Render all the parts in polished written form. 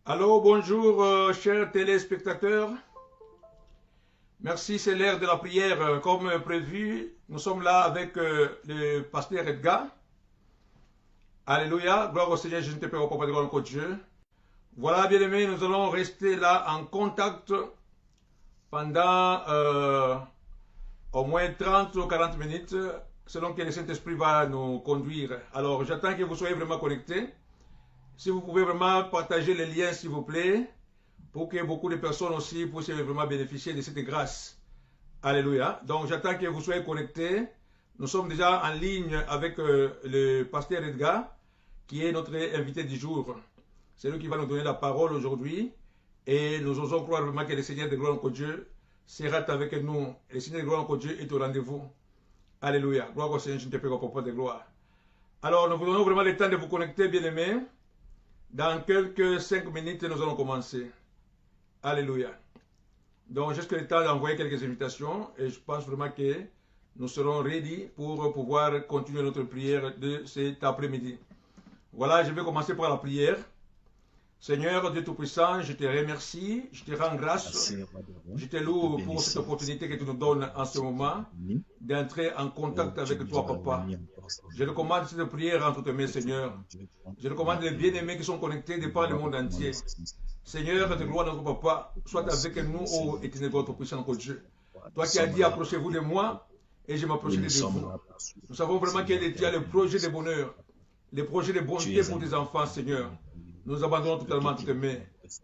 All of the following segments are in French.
Allô, bonjour, chers téléspectateurs. Merci, c'est l'heure de la prière. Comme prévu, nous sommes là avec le pasteur Edgar. Alléluia, gloire au Seigneur, je ne te prie au Papa de gloire encore Dieu. Voilà, bien-aimés, nous allons rester là en contact pendant au moins 30 ou 40 minutes, selon que le Saint-Esprit va nous conduire. Alors, j'attends que vous soyez vraiment connectés. Si vous pouvez vraiment partager les liens, s'il vous plaît, pour que beaucoup de personnes aussi puissent vraiment bénéficier de cette grâce. Alléluia. Donc j'attends que vous soyez connectés. Nous sommes déjà en ligne avec le pasteur Edgar, qui est notre invité du jour. C'est lui qui va nous donner la parole aujourd'hui. Et nous osons croire vraiment que le Seigneur de gloire, notre Dieu, sera avec nous. Le Seigneur de gloire, notre Dieu, est au rendez-vous. Alléluia. Gloire au Seigneur, je ne te prie au Papa de gloire. Alors nous vous donnons vraiment le temps de vous connecter, bien-aimés. Dans quelques 5 minutes, nous allons commencer. Alléluia. Donc, jusqu'à le temps d'envoyer quelques invitations et je pense vraiment que nous serons ready pour pouvoir continuer notre prière de cet après-midi. Voilà, je vais commencer par la prière. Seigneur Dieu Tout-Puissant, je te remercie, je te rends grâce, je te loue pour cette opportunité que tu nous donnes en ce moment d'entrer en contact avec toi, Papa. Je recommande cette prière entre tes mains, Seigneur. Je recommande les bien-aimés qui sont connectés de par le monde entier. Seigneur de gloire, notre Papa, sois avec nous, ô éternel God Tout-Puissant, notre Dieu. Toi qui as dit, approchez-vous de moi et je m'approcherai de vous. Nous savons vraiment qu'il y a le projet de bonheur, le projet de bonté pour tes enfants, Seigneur. Nous abandonnons totalement toutes tes mains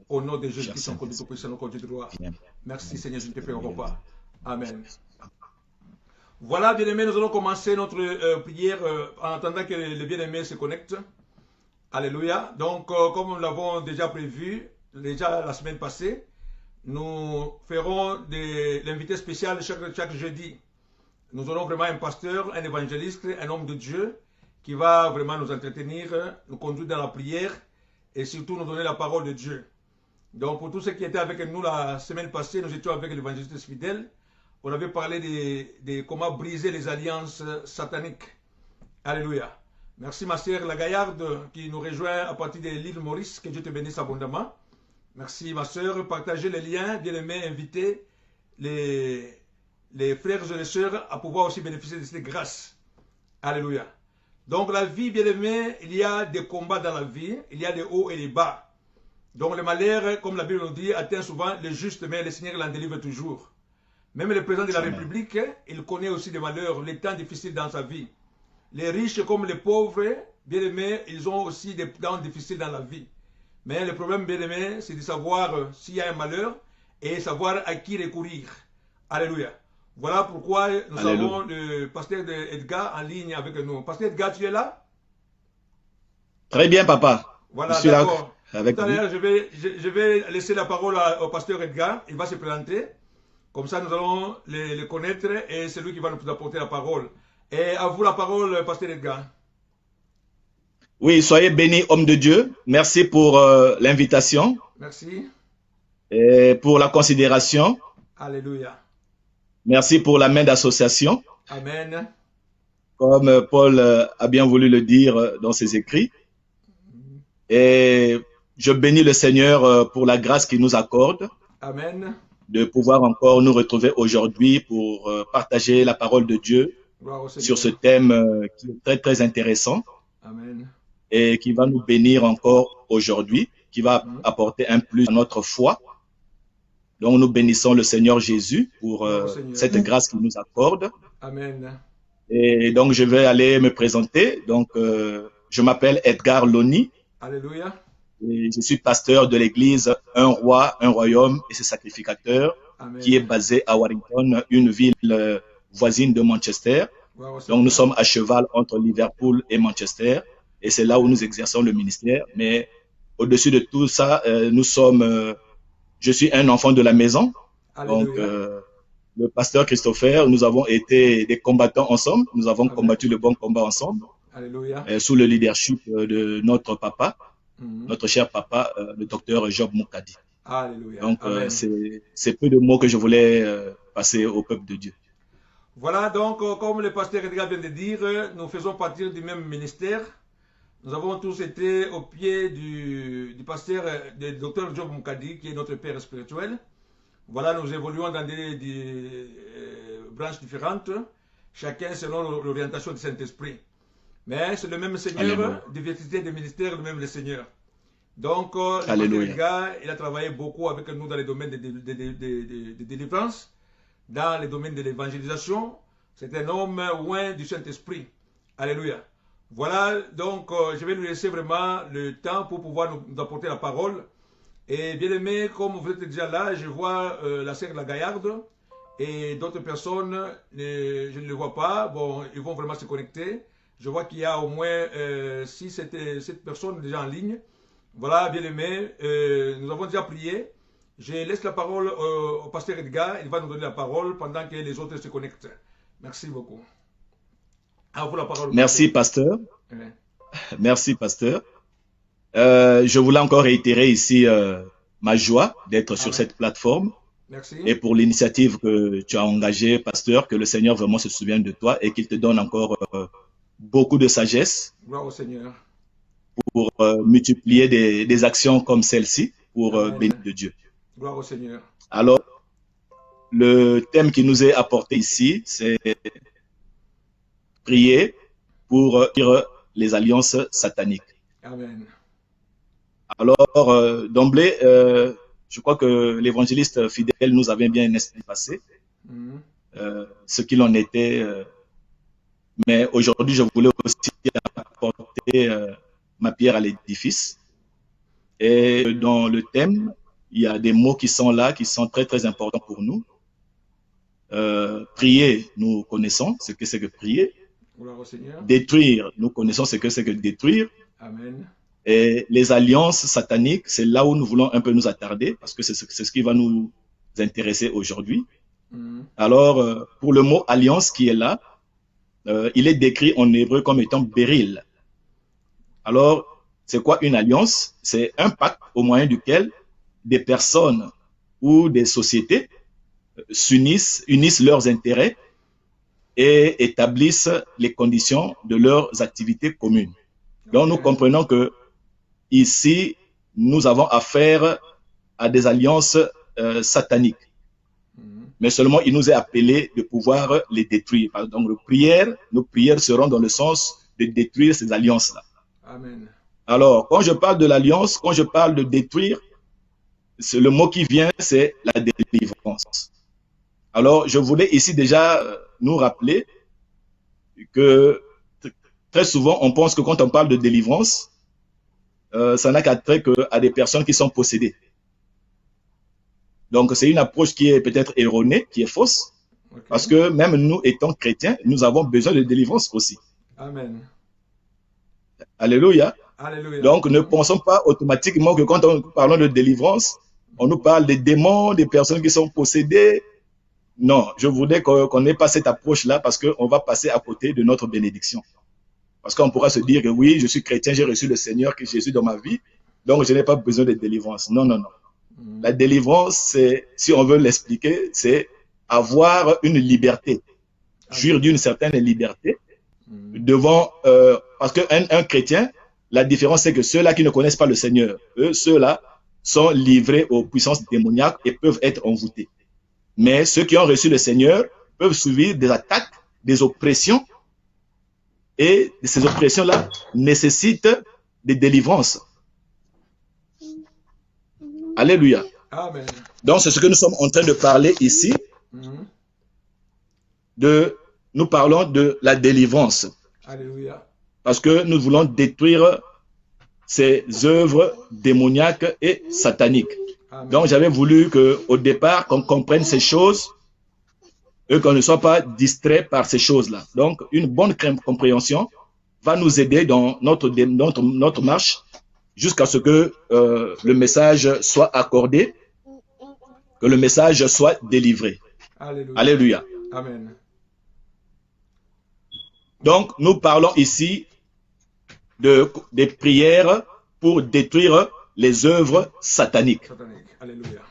au nom de Jésus-Christ, notre Tout-Puissant, notre Dieu de gloire. Merci, Seigneur, je te prie, Papa. Amen. Voilà, bien-aimés, nous allons commencer notre prière en attendant que les bien-aimés se connectent. Alléluia. Donc, comme nous l'avons déjà prévu, déjà la semaine passée, nous ferons l'invité spécial chaque jeudi. Nous aurons vraiment un pasteur, un évangéliste, un homme de Dieu qui va vraiment nous entretenir, nous conduire dans la prière et surtout nous donner la parole de Dieu. Donc, pour tous ceux qui étaient avec nous la semaine passée, nous étions avec l'évangéliste fidèle. On avait parlé de comment briser les alliances sataniques. Alléluia. Merci ma sœur La Gaillarde qui nous rejoint à partir de l'île Maurice. Que Dieu te bénisse abondamment. Merci ma sœur. Partagez les liens, bien aimés, invitez les frères et les sœurs à pouvoir aussi bénéficier de cette grâce. Alléluia. Donc la vie, bien aimé, il y a des combats dans la vie. Il y a des hauts et des bas. Donc le malheur, comme la Bible nous dit, atteint souvent le juste, mais le Seigneur l'en délivre toujours. Même le président de la République, il connaît aussi des malheurs, les temps difficiles dans sa vie. Les riches comme les pauvres, bien aimés, ils ont aussi des temps difficiles dans la vie. Mais le problème, bien aimé, c'est de savoir s'il y a un malheur et savoir à qui recourir. Alléluia. Voilà pourquoi nous avons le pasteur Edgar en ligne avec nous. Pasteur Edgar, tu es là? Très bien, papa. Voilà, d'accord. Tout à l'heure, je vais laisser la parole au pasteur Edgar. Il va se présenter. Comme ça, nous allons le connaître et c'est lui qui va nous apporter la parole. Et à vous la parole, pasteur Edgar. Oui, soyez bénis, homme de Dieu. Merci pour l'invitation. Merci. Et pour la considération. Alléluia. Merci pour la main d'association. Amen. Comme Paul a bien voulu le dire dans ses écrits. Et je bénis le Seigneur pour la grâce qu'il nous accorde. Amen. De pouvoir encore nous retrouver aujourd'hui pour partager la parole de Dieu sur ce thème qui est très, très intéressant. Amen. Et qui va nous bénir encore aujourd'hui, qui va apporter un plus à notre foi. Donc, nous bénissons le Seigneur Jésus pour cette grâce qu'il nous accorde. Amen. Et donc, je vais aller me présenter. Donc, je m'appelle Edgar Loni. Alléluia. Et je suis pasteur de l'église Un Roi, Un Royaume et ses sacrificateurs, Amen. Qui est basée à Warrington, une ville voisine de Manchester. Donc, nous sommes à cheval entre Liverpool et Manchester. Et c'est là où nous exerçons le ministère. Mais au-dessus de tout ça, je suis un enfant de la maison. Alléluia. Donc, le pasteur Christopher, nous avons été des combattants ensemble. Nous avons combattu le bon combat ensemble. Alléluia. Sous le leadership de notre papa, notre cher papa, le docteur Job Moukadi. Alléluia. Donc, c'est peu de mots que je voulais passer au peuple de Dieu. Voilà, donc, comme le pasteur Edgar vient de dire, nous faisons partie du même ministère. Nous avons tous été au pied du pasteur, du docteur Job Moukadi, qui est notre père spirituel. Voilà, nous évoluons dans des branches différentes, chacun selon l'orientation du Saint-Esprit. Mais c'est le même Seigneur, diversité des ministères, le même le Seigneur. Donc, le pasteur Edgar, il a travaillé beaucoup avec nous dans les domaines de délivrance, dans les domaines de l'évangélisation. C'est un homme loin du Saint-Esprit. Alléluia. Voilà, donc je vais nous laisser vraiment le temps pour pouvoir nous apporter la parole. Et bien aimé, comme vous êtes déjà là, je vois la sœur de la Gaillarde et d'autres personnes, je ne les vois pas. Bon, ils vont vraiment se connecter. Je vois qu'il y a au moins 6-7 personnes déjà en ligne. Voilà, bien aimé, nous avons déjà prié. Je laisse la parole au pasteur Edgar. Il va nous donner la parole pendant que les autres se connectent. Merci beaucoup. À vous la parole. Merci, pasteur. Ouais. Merci, pasteur. Je voulais encore réitérer ici ma joie d'être sur cette plateforme. Merci. Et pour l'initiative que tu as engagée, pasteur, que le Seigneur vraiment se souvienne de toi et qu'il te donne encore beaucoup de sagesse. Gloire au Seigneur. Pour multiplier des actions comme celle-ci pour bénir de Dieu. Gloire au Seigneur. Alors, le thème qui nous est apporté ici, c'est prier pour les alliances sataniques. Amen. Alors, d'emblée, je crois que l'évangéliste fidèle nous avait bien espacé ce qu'il en était. Mais aujourd'hui, je voulais aussi apporter ma pierre à l'édifice. Et dans le thème, il y a des mots qui sont là, qui sont très, très importants pour nous. Prier, nous connaissons ce que c'est que prier. Détruire, nous connaissons ce que c'est que détruire. Amen. Et les alliances sataniques, c'est là où nous voulons un peu nous attarder, parce que c'est ce qui va nous intéresser aujourd'hui. Alors, pour le mot alliance qui est là, il est décrit en hébreu comme étant béril. Alors, c'est quoi une alliance? C'est un pacte au moyen duquel des personnes ou des sociétés unissent leurs intérêts et établissent les conditions de leurs activités communes. Donc, nous comprenons que ici, nous avons affaire à des alliances sataniques. Mais seulement, il nous est appelé de pouvoir les détruire. Donc, nos prières seront dans le sens de détruire ces alliances-là. Amen. Alors, quand je parle de l'alliance, quand je parle de détruire, le mot qui vient, c'est la délivrance. Alors, je voulais ici déjà nous rappeler que très souvent, on pense que quand on parle de délivrance, ça n'a qu'à trait à des personnes qui sont possédées. Donc, c'est une approche qui est peut-être erronée, qui est fausse, parce que même nous étant chrétiens, nous avons besoin de délivrance aussi. Amen. Alléluia. Alléluia. Donc, ne pensons pas automatiquement que quand on parle de délivrance, on nous parle des démons, des personnes qui sont possédées. Non, je voudrais qu'on n'ait pas cette approche-là parce qu'on va passer à côté de notre bénédiction. Parce qu'on pourra se dire que oui, je suis chrétien, j'ai reçu le Seigneur, que Jésus dans ma vie, donc je n'ai pas besoin de délivrance. Non, non, non. La délivrance, c'est, si on veut l'expliquer, c'est avoir une liberté, jouir d'une certaine liberté devant, parce qu'un chrétien, la différence c'est que ceux-là qui ne connaissent pas le Seigneur, ceux-là sont livrés aux puissances démoniaques et peuvent être envoûtés. Mais ceux qui ont reçu le Seigneur peuvent subir des attaques, des oppressions, et ces oppressions-là nécessitent des délivrances. Alléluia. Amen. Donc, c'est ce que nous sommes en train de parler ici. Nous parlons de la délivrance. Alléluia. Parce que nous voulons détruire ces œuvres démoniaques et sataniques. Amen. Donc, j'avais voulu qu'au départ, qu'on comprenne ces choses et qu'on ne soit pas distrait par ces choses-là. Donc, une bonne compréhension va nous aider dans notre marche jusqu'à ce que le message soit accordé, que le message soit délivré. Alléluia. Alléluia. Amen. Donc, nous parlons ici des prières pour détruire les œuvres sataniques. Alléluia.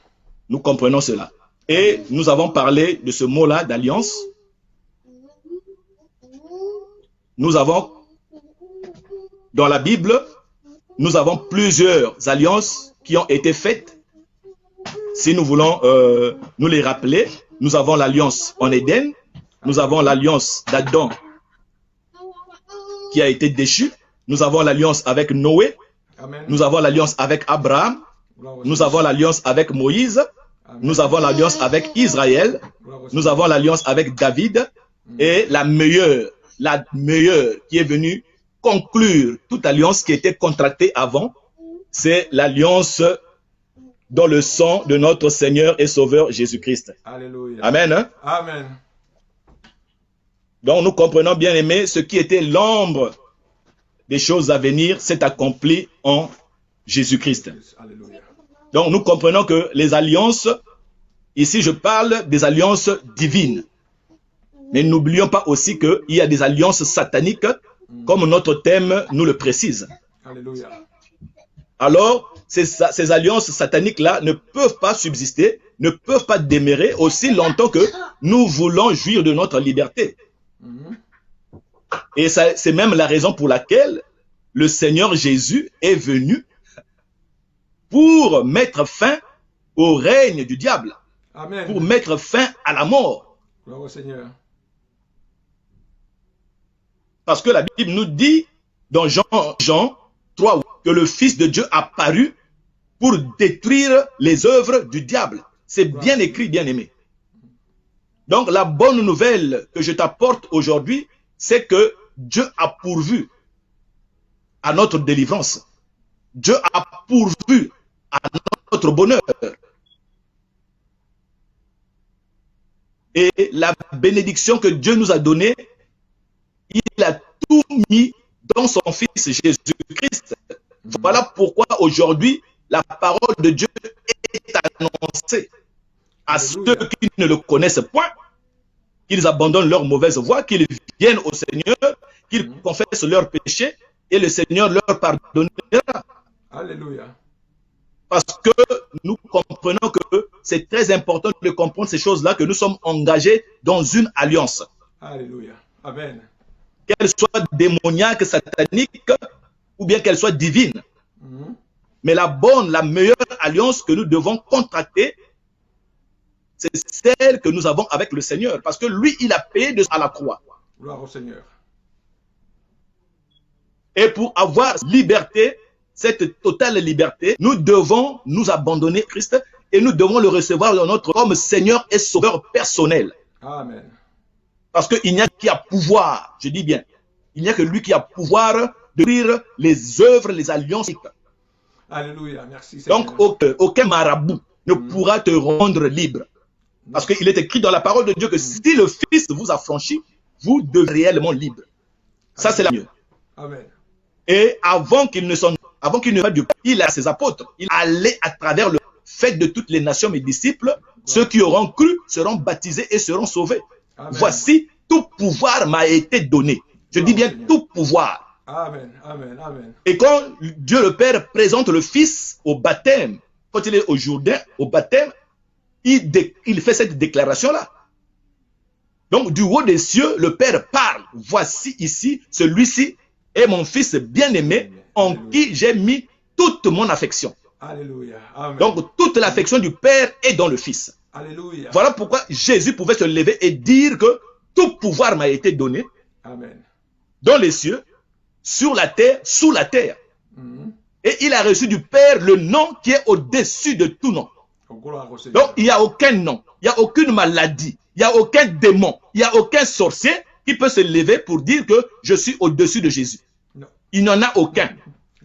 Nous comprenons cela. Et nous avons parlé de ce mot-là, d'alliance. dans la Bible, nous avons plusieurs alliances qui ont été faites. Si nous voulons nous les rappeler, nous avons l'alliance en Éden, nous avons l'alliance d'Adam qui a été déchue, nous avons l'alliance avec Noé, Amen. nous avons l'alliance avec Abraham, nous avons l'alliance avec Moïse, nous avons l'alliance avec Israël, nous avons l'alliance avec David, et la meilleure qui est venue conclure toute alliance qui était contractée avant, c'est l'alliance dans le sang de notre Seigneur et Sauveur Jésus-Christ. Alléluia. Amen. Hein? Amen. Donc nous comprenons, bien aimés, ce qui était l'ombre des choses à venir s'est accompli en Jésus-Christ. Alléluia. Donc nous comprenons que les alliances, ici je parle des alliances divines. Mais n'oublions pas aussi qu'il y a des alliances sataniques, comme notre thème nous le précise. Alléluia. Alors, ces alliances sataniques-là ne peuvent pas subsister, ne peuvent pas demeurer aussi longtemps que nous voulons jouir de notre liberté. Et c'est même la raison pour laquelle le Seigneur Jésus est venu pour mettre fin au règne du diable. Amen. Pour mettre fin à la mort. Gloire au Seigneur. Parce que la Bible nous dit dans Jean 3 que le Fils de Dieu a paru pour détruire les œuvres du diable. C'est bien écrit, bien aimé. Donc la bonne nouvelle que je t'apporte aujourd'hui, c'est que Dieu a pourvu à notre délivrance. Dieu a pourvu à notre bonheur. Et la bénédiction que Dieu nous a donnée, il a tout mis dans son Fils Jésus-Christ. Voilà pourquoi aujourd'hui, la parole de Dieu est annoncée à ceux qui ne le connaissent point, qu'ils abandonnent leur mauvaise voie, qu'ils viennent au Seigneur, qu'ils confessent leurs péchés et le Seigneur leur pardonnera. Alléluia. Parce que nous comprenons que c'est très important de comprendre ces choses-là, que nous sommes engagés dans une alliance. Alléluia. Amen. Qu'elle soit démoniaque, satanique, ou bien qu'elle soit divine. Mais la bonne, la meilleure alliance que nous devons contracter, c'est celle que nous avons avec le Seigneur. Parce que lui, il a payé à la croix. Gloire au Seigneur. Et pour avoir liberté, cette totale liberté, nous devons nous abandonner à Christ et nous devons le recevoir dans notre comme Seigneur et Sauveur personnel. Amen. Parce qu'il n'y a qui a pouvoir, je dis bien, il n'y a que lui qui a pouvoir de lire les œuvres, les alliances. Alléluia, merci Seigneur. Donc aucun marabout ne pourra te rendre libre. Parce qu'il est écrit dans la parole de Dieu que si le Fils vous a franchi, vous devenez réellement libre. Ça c'est la mieux. Amen. Et avant qu'il ne va du il a ses apôtres. Il allait à travers le fait de toutes les nations, mes disciples, ceux qui auront cru seront baptisés et seront sauvés. Amen. Voici, tout pouvoir m'a été donné. Je dis bien tout pouvoir. Amen, amen, amen. Et quand Dieu le Père présente le Fils au baptême, quand il est au Jourdain, au baptême, il fait cette déclaration-là. Donc, du haut des cieux, le Père parle. Voici ici, celui-ci est mon Fils bien-aimé, en qui j'ai mis toute mon affection. Alléluia. Amen. Donc, toute l'affection du Père est dans le Fils. Alléluia. Voilà pourquoi Jésus pouvait se lever et dire que tout pouvoir m'a été donné. Amen. Dans les cieux, sur la terre, sous la terre. Et il a reçu du Père le nom qui est au-dessus de tout nom. Donc, il n'y a aucun nom, il n'y a aucune maladie, il n'y a aucun démon, il n'y a aucun sorcier qui peut se lever pour dire que je suis au-dessus de Jésus. Non. Il n'en a aucun.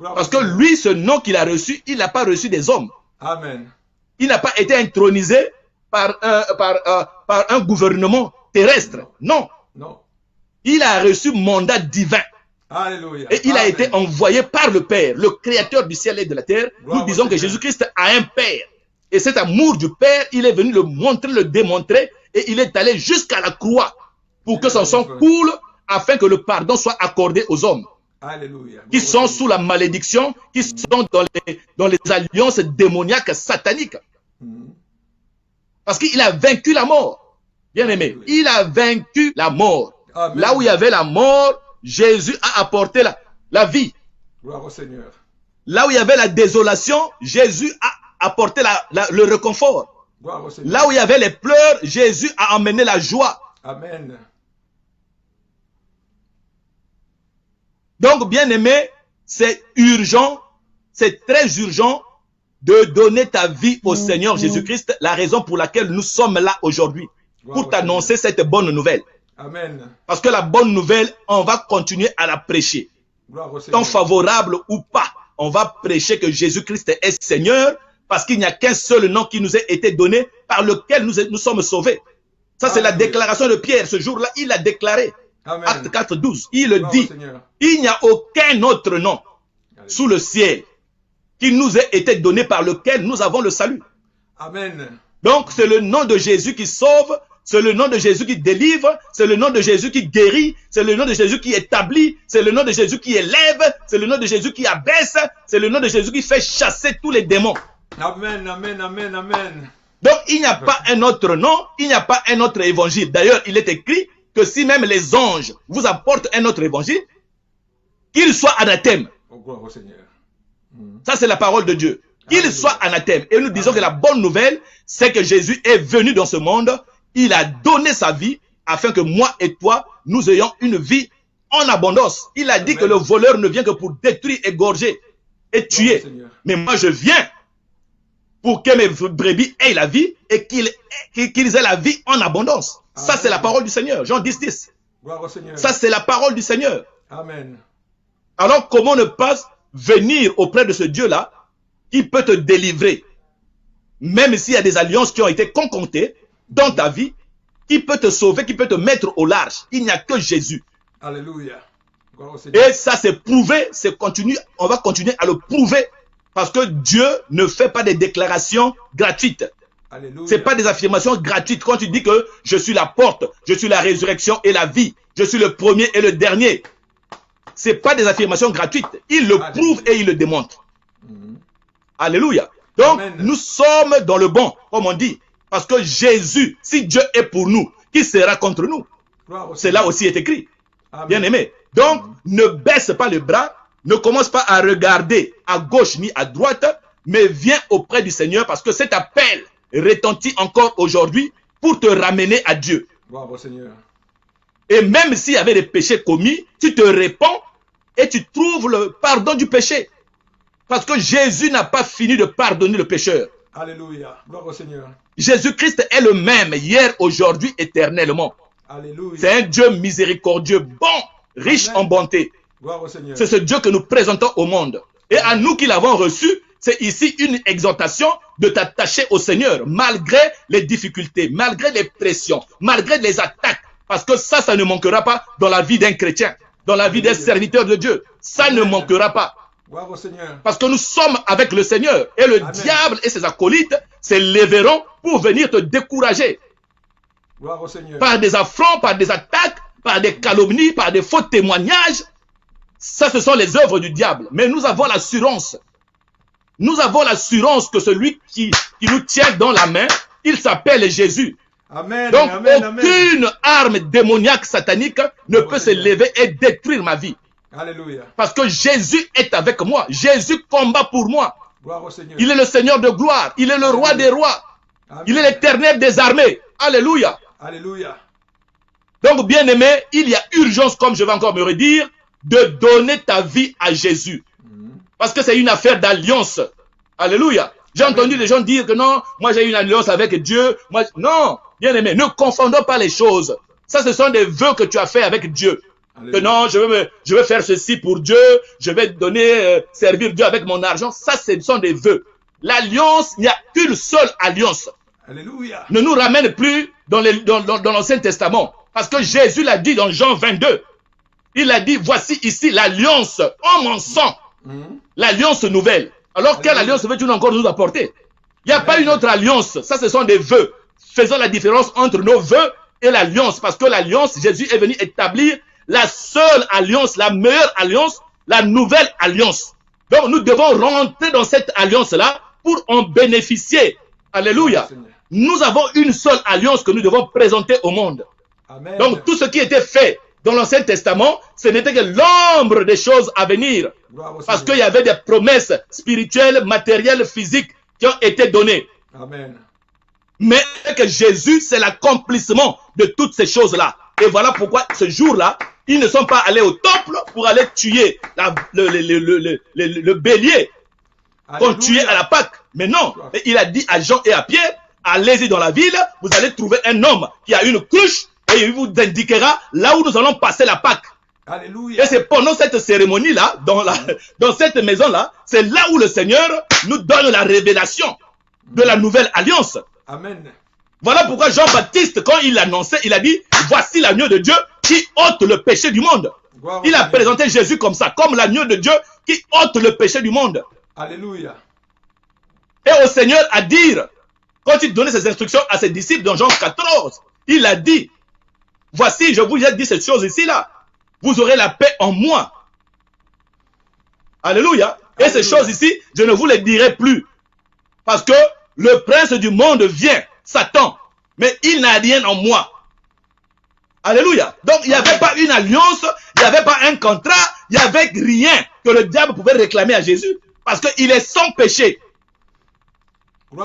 Parce que lui, ce nom qu'il a reçu, il n'a pas reçu des hommes. Amen. Il n'a pas été intronisé par un gouvernement terrestre. Non. Non. Il a reçu mandat divin. Alléluia. Et il a été envoyé par le Père, le créateur du ciel et de la terre. Nous disons que Jésus-Christ a un Père. Et cet amour du Père, il est venu le montrer, le démontrer, et il est allé jusqu'à la croix pour que son sang coule, afin que le pardon soit accordé aux hommes. Alléluia. Qui sont sous la malédiction, qui sont dans les alliances démoniaques sataniques. Parce qu'il a vaincu la mort. Bien aimé, il a vaincu la mort. Amen. Là où il y avait la mort, Jésus a apporté la vie. Gloire au Seigneur. Là où il y avait la désolation, Jésus a apporté le réconfort. Gloire au Seigneur. Là où il y avait les pleurs, Jésus a emmené la joie. Amen. Donc, bien aimé, c'est urgent, c'est très urgent de donner ta vie au Seigneur Jésus-Christ, la raison pour laquelle nous sommes là aujourd'hui, pour t'annoncer cette bonne nouvelle. Amen. Parce que la bonne nouvelle, on va continuer à la prêcher. Tant favorable ou pas, on va prêcher que Jésus-Christ est Seigneur, parce qu'il n'y a qu'un seul nom qui nous a été donné, par lequel nous sommes sauvés. Ça, c'est la déclaration de Pierre. Ce jour-là, il a déclaré. Amen. Acte 4, 12. Il le dit. Seigneur. Il n'y a aucun autre nom sous le ciel qui nous a été donné par lequel nous avons le salut. Amen. Donc, c'est le nom de Jésus qui sauve, c'est le nom de Jésus qui délivre, c'est le nom de Jésus qui guérit, c'est le nom de Jésus qui établit, c'est le nom de Jésus qui élève, c'est le nom de Jésus qui abaisse, c'est le nom de Jésus qui fait chasser tous les démons. Amen, amen, amen, amen. Donc, il n'y a pas un autre nom, il n'y a pas un autre évangile. D'ailleurs, il est écrit que si même les anges vous apportent un autre évangile, qu'il soit anathème. Oh, gloire au Seigneur. Ça, c'est la parole de Dieu. Qu'il soit anathème. Et nous disons que la bonne nouvelle, c'est que Jésus est venu dans ce monde. Il a donné sa vie afin que moi et toi, nous ayons une vie en abondance. Il a dit que le voleur ne vient que pour détruire, égorger et tuer. Mais moi, je viens pour que mes brebis aient la vie et qu'ils aient la vie en abondance. Amen. Ça, c'est la parole du Seigneur. Jean 10, 10. Gloire au Seigneur. Ça, c'est la parole du Seigneur. Amen. Alors, comment ne pas venir auprès de ce Dieu-là qui peut te délivrer, même s'il y a des alliances qui ont été concoctées dans ta vie, qui peut te sauver, qui peut te mettre au large. Il n'y a que Jésus. Alléluia. Gloire au Seigneur. Et ça, c'est prouvé, on va continuer à le prouver, parce que Dieu ne fait pas des déclarations gratuites. Ce n'est pas des affirmations gratuites. Quand tu dis que je suis la porte, je suis la résurrection et la vie, je suis le premier et le dernier. Ce n'est pas des affirmations gratuites. Il le prouve et il le démontre. Alléluia. Donc, Amen. Nous sommes dans le bon, comme on dit. Parce que Jésus, si Dieu est pour nous, qui sera contre nous? Cela aussi est écrit. Amen. Bien aimé. Donc, ne baisse pas les bras. Ne commence pas à regarder à gauche ni à droite, mais viens auprès du Seigneur parce que cet appel retentit encore aujourd'hui pour te ramener à Dieu. Bravo, Seigneur. Et même s'il y avait des péchés commis, tu te répands et tu trouves le pardon du péché. Parce que Jésus n'a pas fini de pardonner le pécheur. Alléluia. Gloire au Seigneur. Jésus-Christ est le même hier, aujourd'hui, éternellement. Alléluia. C'est un Dieu miséricordieux, bon, riche Amen. En bonté. Gloire au Seigneur. C'est ce Dieu que nous présentons au monde. Et à nous qui l'avons reçu, c'est ici une exhortation de t'attacher au Seigneur, malgré les difficultés, malgré les pressions, malgré les attaques. Parce que ça ne manquera pas dans la vie d'un chrétien, dans la vie d'un serviteur de Dieu. Ça Amen. Ne manquera pas. Gloire au Seigneur. Parce que nous sommes avec le Seigneur. Et le Amen. Diable et ses acolytes s'élèveront pour venir te décourager. Gloire au Seigneur. Par des affronts, par des attaques, par des calomnies, par des faux témoignages. Ça, ce sont les œuvres du diable. Mais nous avons l'assurance. Nous avons l'assurance que celui qui nous tient dans la main, il s'appelle Jésus. Amen. Donc, Amen. aucune arme démoniaque satanique ne peut se lever et détruire ma vie. Alléluia. Parce que Jésus est avec moi. Jésus combat pour moi. Gloire au Seigneur. Il est le Seigneur de gloire. Il est le roi des rois. Amen. Il est l'Éternel des armées. Alléluia. Alléluia. Donc, bien aimé, il y a urgence, comme je vais encore me redire, de donner ta vie à Jésus. Parce que c'est une affaire d'alliance. Alléluia. J'ai entendu les gens dire que non, moi j'ai une alliance avec Dieu. Moi, non, bien aimé, ne confondons pas les choses. Ça, ce sont des vœux que tu as fait avec Dieu. Alléluia. Que non, je vais faire ceci pour Dieu, je vais donner, servir Dieu avec mon argent. Ça, ce sont des vœux. L'alliance, il n'y a qu'une seule alliance. Alléluia. Ne nous ramène plus dans l'Ancien Testament. Parce que Jésus l'a dit dans Jean 22. Il a dit, voici ici l'alliance en mon sang. L'alliance nouvelle. Alors, quelle alliance veux-tu encore nous apporter? Il n'y a pas une autre alliance. Ça, ce sont des vœux. Faisons la différence entre nos vœux et l'alliance. Parce que l'alliance, Jésus est venu établir la seule alliance, la meilleure alliance, la nouvelle alliance. Donc, nous devons rentrer dans cette alliance-là pour en bénéficier. Alléluia. Nous avons une seule alliance que nous devons présenter au monde. Amen. Donc, tout ce qui était fait dans l'Ancien Testament, ce n'était que l'ombre des choses à venir. Parce qu'il y avait des promesses spirituelles, matérielles, physiques qui ont été données. Amen. Mais que Jésus, c'est l'accomplissement de toutes ces choses-là. Et voilà pourquoi ce jour-là, ils ne sont pas allés au temple pour aller tuer le bélier qu'on tuait à la Pâque. Mais non, il a dit à Jean et à Pierre, allez-y dans la ville, vous allez trouver un homme qui a une cruche et il vous indiquera là où nous allons passer la Pâque. Alléluia. Et c'est pendant cette cérémonie-là, dans cette maison-là, c'est là où le Seigneur nous donne la révélation de la nouvelle alliance. Amen. Voilà pourquoi Jean-Baptiste, quand il l'annonçait, il a dit, voici l'agneau de Dieu qui ôte le péché du monde. Il a présenté Jésus comme ça, comme l'agneau de Dieu qui ôte le péché du monde. Alléluia. Et au Seigneur à dire, quand il donnait ses instructions à ses disciples dans Jean 14, il a dit, voici, je vous ai dit cette chose ici-là, vous aurez la paix en moi. Alléluia. Et ces choses ici, je ne vous les dirai plus. Parce que le prince du monde vient, Satan, mais il n'a rien en moi. Alléluia. Donc il n'y avait pas une alliance, il n'y avait pas un contrat, il n'y avait rien que le diable pouvait réclamer à Jésus. Parce qu'il est sans péché.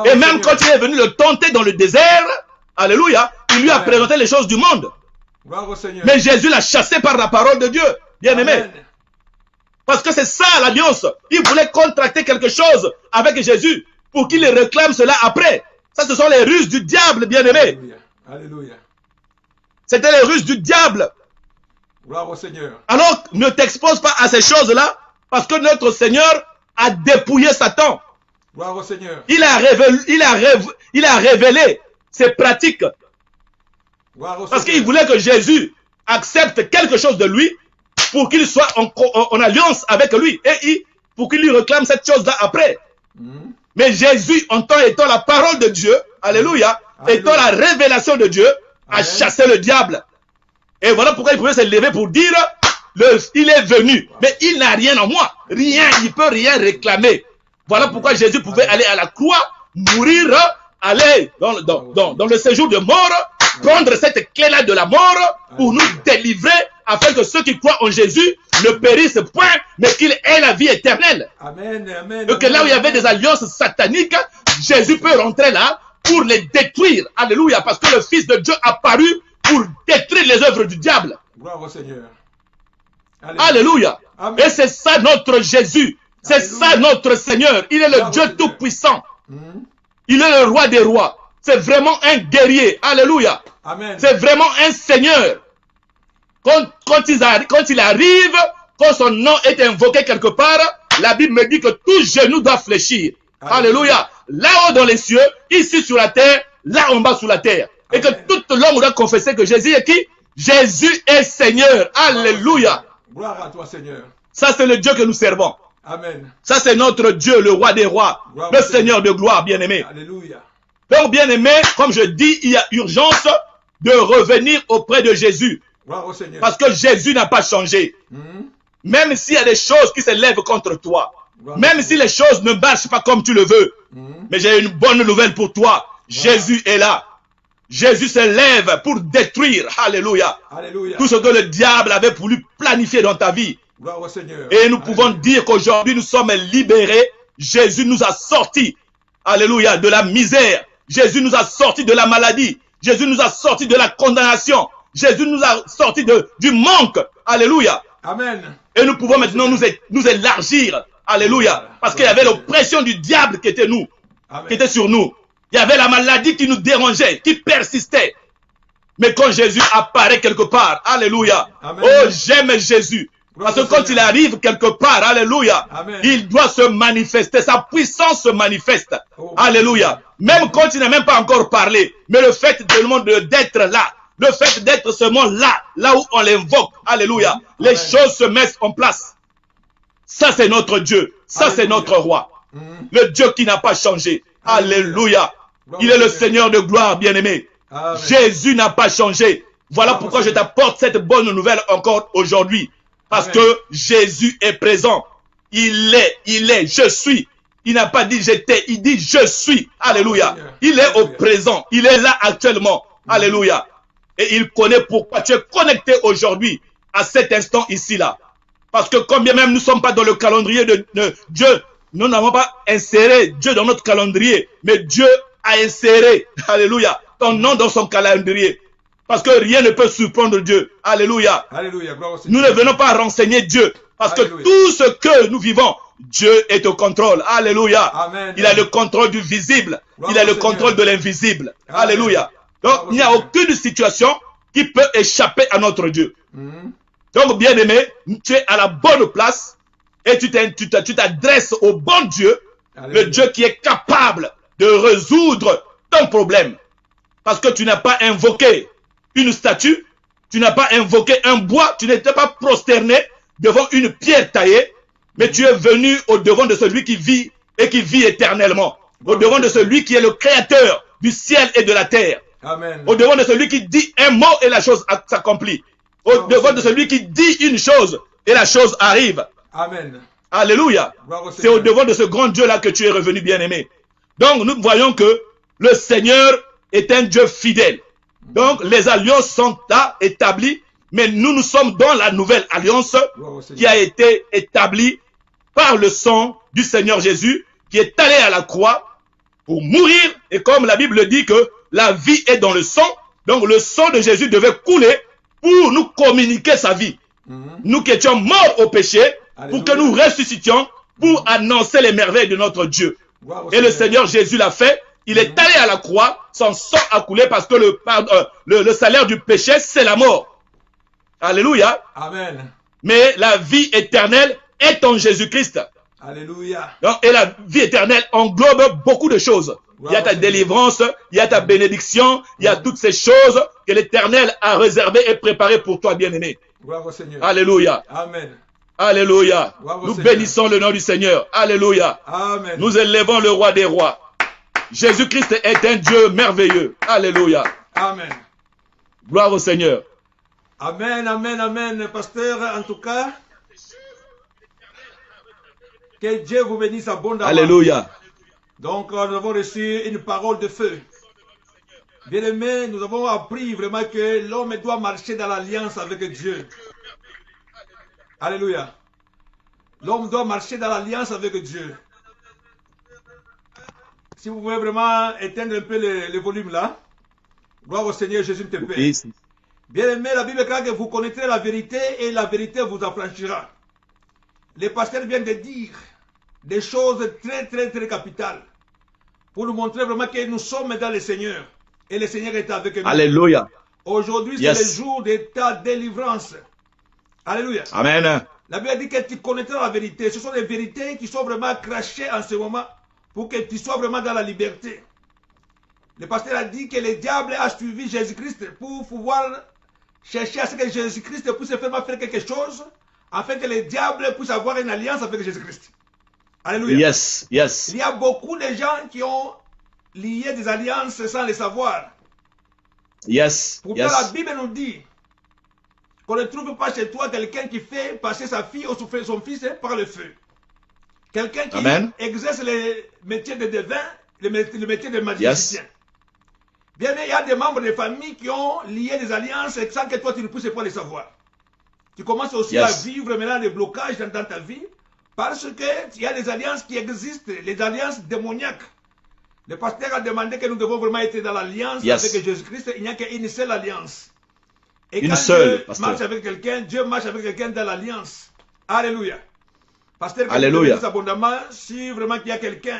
Et même quand il est venu le tenter dans le désert, alléluia, il lui a présenté les choses du monde. Mais Jésus l'a chassé par la parole de Dieu, bien-aimé. Parce que c'est ça l'alliance. Il voulait contracter quelque chose avec Jésus pour qu'il réclame cela après. Ça, ce sont les ruses du diable, bien-aimé. Alléluia. C'était les ruses du diable. Gloire au Seigneur. Alors, ne t'expose pas à ces choses-là, parce que notre Seigneur a dépouillé Satan. Gloire au Seigneur. Il a révélé ses pratiques. Parce qu'il voulait que Jésus accepte quelque chose de lui pour qu'il soit en alliance avec lui et pour qu'il lui réclame cette chose-là après. Mais Jésus, en tant étant la parole de Dieu, alléluia, étant la révélation de Dieu, a chassé le diable. Et voilà pourquoi il pouvait se lever pour dire, il est venu, mais il n'a rien en moi. Rien, il ne peut rien réclamer. Voilà pourquoi Jésus pouvait aller à la croix, mourir, aller dans le séjour de mort, prendre cette clé-là de la mort pour nous délivrer, afin que ceux qui croient en Jésus ne périssent point, mais qu'ils aient la vie éternelle. Amen, amen. Et que là où il y avait des alliances sataniques, Jésus peut rentrer là pour les détruire. Alléluia, parce que le Fils de Dieu a apparu pour détruire les œuvres du diable. Gloire au Seigneur. Alléluia. Amen. Et c'est ça notre Jésus. C'est ça notre Seigneur. Il est le Dieu tout-puissant. Il est le roi des rois. C'est vraiment un guerrier. Alléluia. C'est vraiment un Seigneur. Quand il arrive, quand son nom est invoqué quelque part, la Bible me dit que tout genou doit fléchir. Alléluia. Là-haut dans les cieux, ici sur la terre, là en bas sous la terre. Et que toute l'homme doit confesser que Jésus est qui? Jésus est Seigneur. Alléluia. Gloire à toi, Seigneur. Ça, c'est le Dieu que nous servons. Amen. Ça, c'est notre Dieu, le roi des rois, le Seigneur de gloire, bien-aimé. Alléluia. Donc, bien-aimé, comme je dis, il y a urgence de revenir auprès de Jésus. Parce que Jésus n'a pas changé. Même s'il y a des choses qui se lèvent contre toi, même si les choses ne marchent pas comme tu le veux, mais j'ai une bonne nouvelle pour toi. Jésus est là. Jésus se lève pour détruire, alléluia, tout ce que le diable avait voulu planifier dans ta vie. Et nous pouvons dire qu'aujourd'hui nous sommes libérés. Jésus nous a sortis, alléluia, de la misère. Jésus nous a sortis de la maladie. Jésus nous a sortis de la condamnation. Jésus nous a sortis du manque, alléluia. Amen. Et nous pouvons maintenant nous élargir, alléluia, parce qu'il y avait l'oppression du diable qui était qui était sur nous. Il y avait la maladie qui nous dérangeait, qui persistait. Mais quand Jésus apparaît quelque part, alléluia, oh j'aime Jésus. Parce que quand il arrive quelque part, alléluia, il doit se manifester, sa puissance se manifeste, alléluia. Même quand il n'a même pas encore parlé, mais le fait d'être là, le fait d'être seulement là où on l'invoque, alléluia, les choses se mettent en place. Ça c'est notre Dieu, ça c'est notre roi, le Dieu qui n'a pas changé, alléluia. Il est le Seigneur de gloire, bien-aimé. Jésus n'a pas changé. Voilà pourquoi je t'apporte cette bonne nouvelle encore aujourd'hui. Parce que Jésus est présent. Il est, je suis. Il n'a pas dit j'étais, il dit je suis. Alléluia. Il est au présent. Il est là actuellement. Alléluia. Et il connaît pourquoi tu es connecté aujourd'hui à cet instant ici-là. Parce que combien même nous ne sommes pas dans le calendrier de Dieu, nous n'avons pas inséré Dieu dans notre calendrier, mais Dieu a inséré, alléluia, ton nom dans son calendrier. Parce que rien ne peut surprendre Dieu. Alléluia. Alléluia. Nous ne venons pas renseigner Dieu. Parce que tout ce que nous vivons, Dieu est au contrôle. Alléluia. Amen. Il a le contrôle du visible. Il a le contrôle de l'invisible. Alléluia. Donc, il n'y a aucune situation qui peut échapper à notre Dieu. Donc, bien-aimé, tu es à la bonne place et tu t'adresses au bon Dieu, le Dieu qui est capable de résoudre ton problème. Parce que tu n'as pas invoqué une statue, tu n'as pas invoqué un bois, tu n'étais pas prosterné devant une pierre taillée, mais tu es venu au devant de celui qui vit et qui vit éternellement. Au devant de celui qui est le créateur du ciel et de la terre. Amen. Au devant de celui qui dit un mot et la chose s'accomplit. Au devant de celui qui dit une chose et la chose arrive. Amen. Alléluia. C'est au devant de ce grand Dieu-là que tu es revenu, bien-aimé. Donc, nous voyons que le Seigneur est un Dieu fidèle. Donc, les alliances sont là, établies, mais nous sommes dans la nouvelle alliance qui a été établie par le sang du Seigneur Jésus, qui est allé à la croix pour mourir. Et comme la Bible dit que la vie est dans le sang, donc le sang de Jésus devait couler pour nous communiquer sa vie. Nous qui étions morts au péché, pour que nous ressuscitions, pour annoncer les merveilles de notre Dieu. Et le Seigneur Jésus l'a fait. Il est allé à la croix, son sang a coulé parce que le salaire du péché, c'est la mort. Alléluia. Amen. Mais la vie éternelle est en Jésus-Christ. Alléluia. Et la vie éternelle englobe beaucoup de choses. Il y a ta délivrance, il y a ta bénédiction, il y a toutes ces choses que l'Éternel a réservées et préparées pour toi, bien-aimé. Alléluia. Amen. Alléluia. Nous bénissons le nom du Seigneur. Alléluia. Amen. Nous élevons le roi des rois. Jésus-Christ est un Dieu merveilleux. Alléluia. Amen. Gloire au Seigneur. Amen, amen, amen. Pasteur, en tout cas, que Dieu vous bénisse abondamment. Alléluia. Donc, nous avons reçu une parole de feu. Bien-aimés, nous avons appris vraiment que l'homme doit marcher dans l'alliance avec Dieu. Alléluia. L'homme doit marcher dans l'alliance avec Dieu. Si vous pouvez vraiment éteindre un peu le volume là. Gloire au Seigneur Jésus te paie. Oui. Bien-aimés, la Bible dit que vous connaîtrez la vérité et la vérité vous affranchira. Les pasteurs viennent de dire des choses très capitales pour nous montrer vraiment que nous sommes dans le Seigneur et le Seigneur est avec nous. Alléluia. Aujourd'hui, c'est le jour de ta délivrance. Alléluia. Amen. La Bible dit que tu connaîtras la vérité. Ce sont des vérités qui sont vraiment crachées en ce moment pour que tu sois vraiment dans la liberté. Le pasteur a dit que le diable a suivi Jésus-Christ pour pouvoir chercher à ce que Jésus-Christ puisse faire quelque chose afin que le diable puisse avoir une alliance avec Jésus-Christ. Alléluia. Yes, yes. Il y a beaucoup de gens qui ont lié des alliances sans le savoir. Yes. Pourtant, Yes. la Bible nous dit qu'on ne trouve pas chez toi quelqu'un qui fait passer sa fille ou son fils par le feu. Quelqu'un qui exerce le métier de devin, le métier de magicien. Yes. Bien, il y a des membres de famille qui ont lié des alliances sans que toi tu ne puisses pas le savoir. Tu commences aussi à vivre maintenant des blocages dans ta vie parce qu'il y a des alliances qui existent, les alliances démoniaques. Le pasteur a demandé que nous devons vraiment être dans l'alliance avec Jésus-Christ. Il n'y a qu'une seule alliance. Et une quand seule, Dieu marche avec quelqu'un, Dieu marche avec quelqu'un dans l'alliance. Alléluia. Pasteur, Alléluia. Abondamment, si vraiment il y a quelqu'un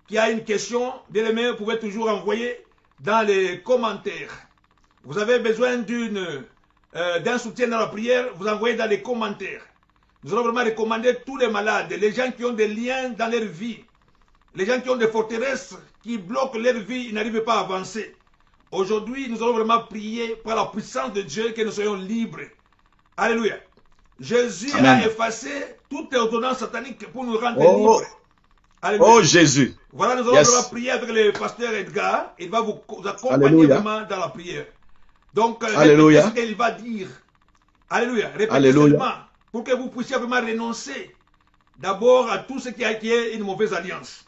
qui a une question, bien aimé, vous pouvez toujours envoyer dans les commentaires. Vous avez besoin d'un soutien dans la prière, vous envoyez dans les commentaires. Nous allons vraiment recommander tous les malades, les gens qui ont des liens dans leur vie, les gens qui ont des forteresses qui bloquent leur vie, ils n'arrivent pas à avancer. Aujourd'hui, nous allons vraiment prier par la puissance de Dieu que nous soyons libres. Alléluia. Jésus a effacé toute ordonnance satanique pour nous rendre libres. Alléluia. Oh Jésus. Voilà, nous allons vraiment prier avec le pasteur Edgar. Il va vous accompagner vraiment dans la prière. Donc, répétez ce qu'il va dire. Alléluia. Répétez seulement pour que vous puissiez vraiment renoncer d'abord à tout ce qui est une mauvaise alliance.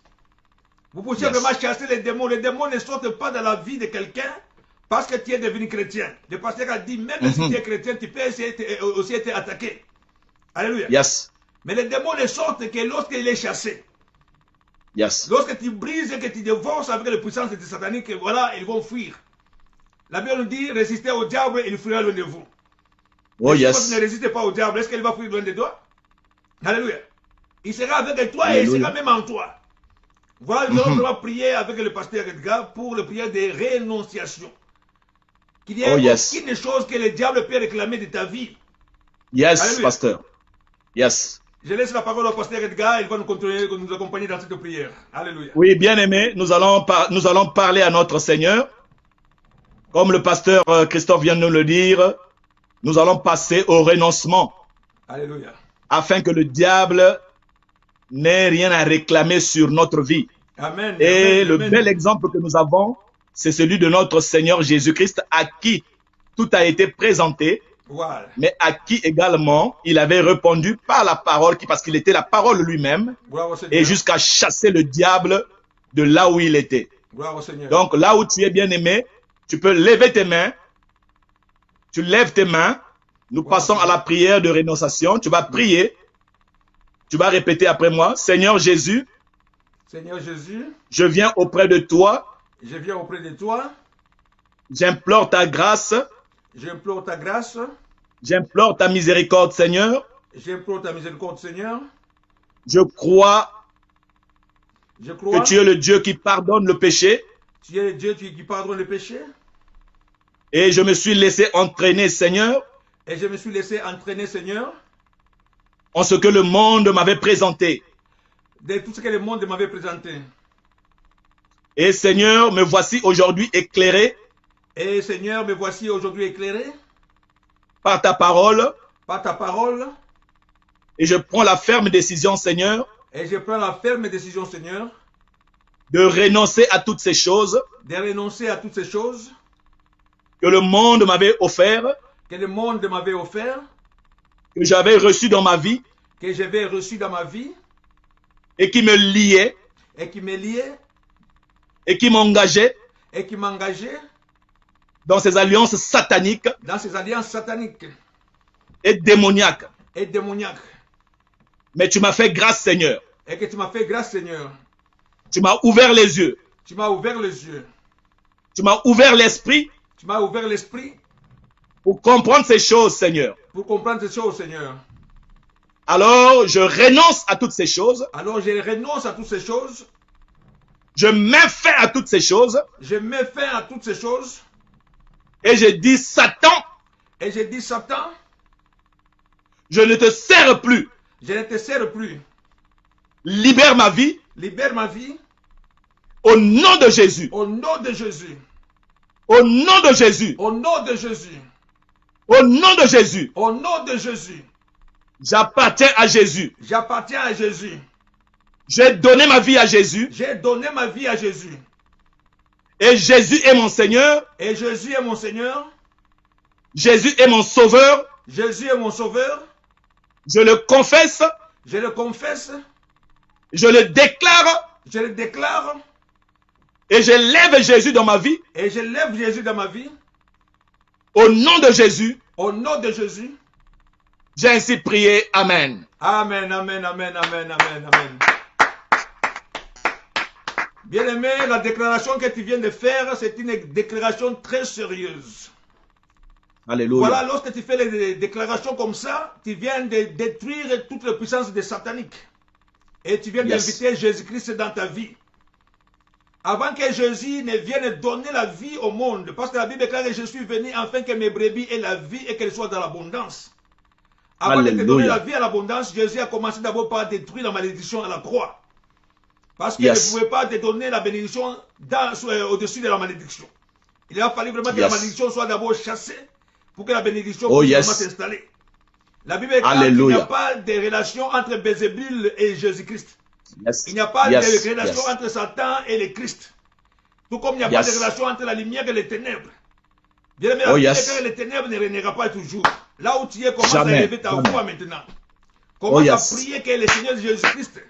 Vous puissiez vraiment chasser les démons. Les démons ne sortent pas dans la vie de quelqu'un Parce que tu es devenu chrétien. Le pasteur a dit, même si tu es chrétien, tu peux aussi être attaqué. Alléluia. Yes. Mais les démons ne sortent que lorsqu'il est chassé. Yes. Lorsque tu brises et que tu divorces avec les puissances sataniques, voilà, ils vont fuir. La Bible nous dit, résistez au diable, il fuira loin de vous. Oh, yes. Si tu ne résistes pas au diable, est-ce qu'il va fuir loin de toi? Alléluia. Il sera avec toi. Alléluia. Et il sera même en toi. Voilà, nous allons devoir prier avec le pasteur Edgar pour le prière de rénonciation. Qu'il n'y ait aucune chose que le diable peut réclamer de ta vie. Yes, Alléluia. pasteur. Yes. Je laisse la parole au pasteur Edgar, il va nous accompagner dans cette prière. Alléluia. Oui, bien aimé, nous allons parler à notre Seigneur. Comme le pasteur Christophe vient de nous le dire, nous allons passer au renoncement. Alléluia. Afin que le diable n'ait rien à réclamer sur notre vie. Amen. Et amen, le amen. bel exemple que nous avons, c'est celui de notre Seigneur Jésus-Christ, à qui tout a été présenté, voilà. Mais à qui également il avait répondu par la parole, parce qu'il était la parole lui-même, et jusqu'à chasser le diable de là où il était. Donc là où tu es bien aimé, tu peux lever tes mains, tu lèves tes mains, nous passons à la prière de rénonciation, tu vas prier, tu vas répéter après moi, Seigneur Jésus, je viens auprès de toi, j'implore ta grâce, j'implore ta miséricorde, Seigneur, je crois que tu es le Dieu qui pardonne le péché, et je me suis laissé entraîner, Seigneur, en ce que le monde m'avait présenté. De tout ce que le monde m'avait présenté. Et Seigneur, me voici aujourd'hui éclairé. Et Seigneur, me voici aujourd'hui éclairé. Par ta parole. Par ta parole. Et je prends la ferme décision, Seigneur. Et je prends la ferme décision, Seigneur. De renoncer à toutes ces choses. De renoncer à toutes ces choses. Que le monde m'avait offert. Que le monde m'avait offert. Que j'avais reçu dans ma vie. Que j'avais reçu dans ma vie. Et qui me liait. Et qui me liait. Et qui m'engageait. Et qui m'engageait. Dans ces alliances sataniques. Dans ces alliances sataniques. Et démoniaques. Et démoniaques. Mais tu m'as fait grâce, Seigneur. Et que tu m'as fait grâce, Seigneur. Tu m'as ouvert les yeux. Tu m'as ouvert les yeux. Tu m'as ouvert l'esprit. Tu m'as ouvert l'esprit. Pour comprendre ces choses, Seigneur. Pour comprendre ces choses, Seigneur. Alors, je renonce à toutes ces choses. Alors, je renonce à toutes ces choses. Je mets fin à toutes ces choses. Je mets fin à toutes ces choses. Et je dis, Satan. Et je dis, Satan. Je ne te sers plus. Je ne te sers plus. Libère ma vie. Libère ma vie. Au nom de Jésus. Au nom de Jésus. Au nom de Jésus. Au nom de Jésus. Au nom de Jésus. Au nom de Jésus. J'appartiens à Jésus. J'appartiens à Jésus. J'ai donné ma vie à Jésus. J'ai donné ma vie à Jésus. Et Jésus est mon Seigneur. Et Jésus est mon Seigneur. Jésus est mon Sauveur. Jésus est mon Sauveur. Je le confesse. Je le confesse. Je le déclare. Je le déclare. Et je lève Jésus dans ma vie. Et je lève Jésus dans ma vie. Au nom de Jésus. Au nom de Jésus. J'ai ainsi prié. Amen. Amen, amen, amen, amen, amen, amen. Bien-aimé, la déclaration que tu viens de faire, c'est une déclaration très sérieuse. Alléluia. Voilà, lorsque tu fais les déclarations comme ça, tu viens de détruire toute la puissance des sataniques. Et tu viens d'inviter Jésus-Christ dans ta vie. Avant que Jésus ne vienne donner la vie au monde, parce que la Bible déclare que je suis venu afin que mes brebis aient la vie et qu'elles soient dans l'abondance. Avant de te donner la vie à l'abondance, Jésus a commencé d'abord par détruire la malédiction à la croix. Parce qu'il ne pouvait pas te donner la bénédiction au-dessus de la malédiction. Il a fallu vraiment que la malédiction soit d'abord chassée pour que la bénédiction puisse vraiment s'installer. La Bible déclare qu'il n'y a pas de relation entre Bézébul et Jésus-Christ. Il n'y a pas de relation entre Satan et le Christ. Tout comme il n'y a pas de relation entre la lumière et les ténèbres. Bien aimé, la lumière et les ténèbres ne régnera pas toujours. Là où tu es, commence à élever ta voix maintenant. Commence à prier que le Seigneur Jésus-Christ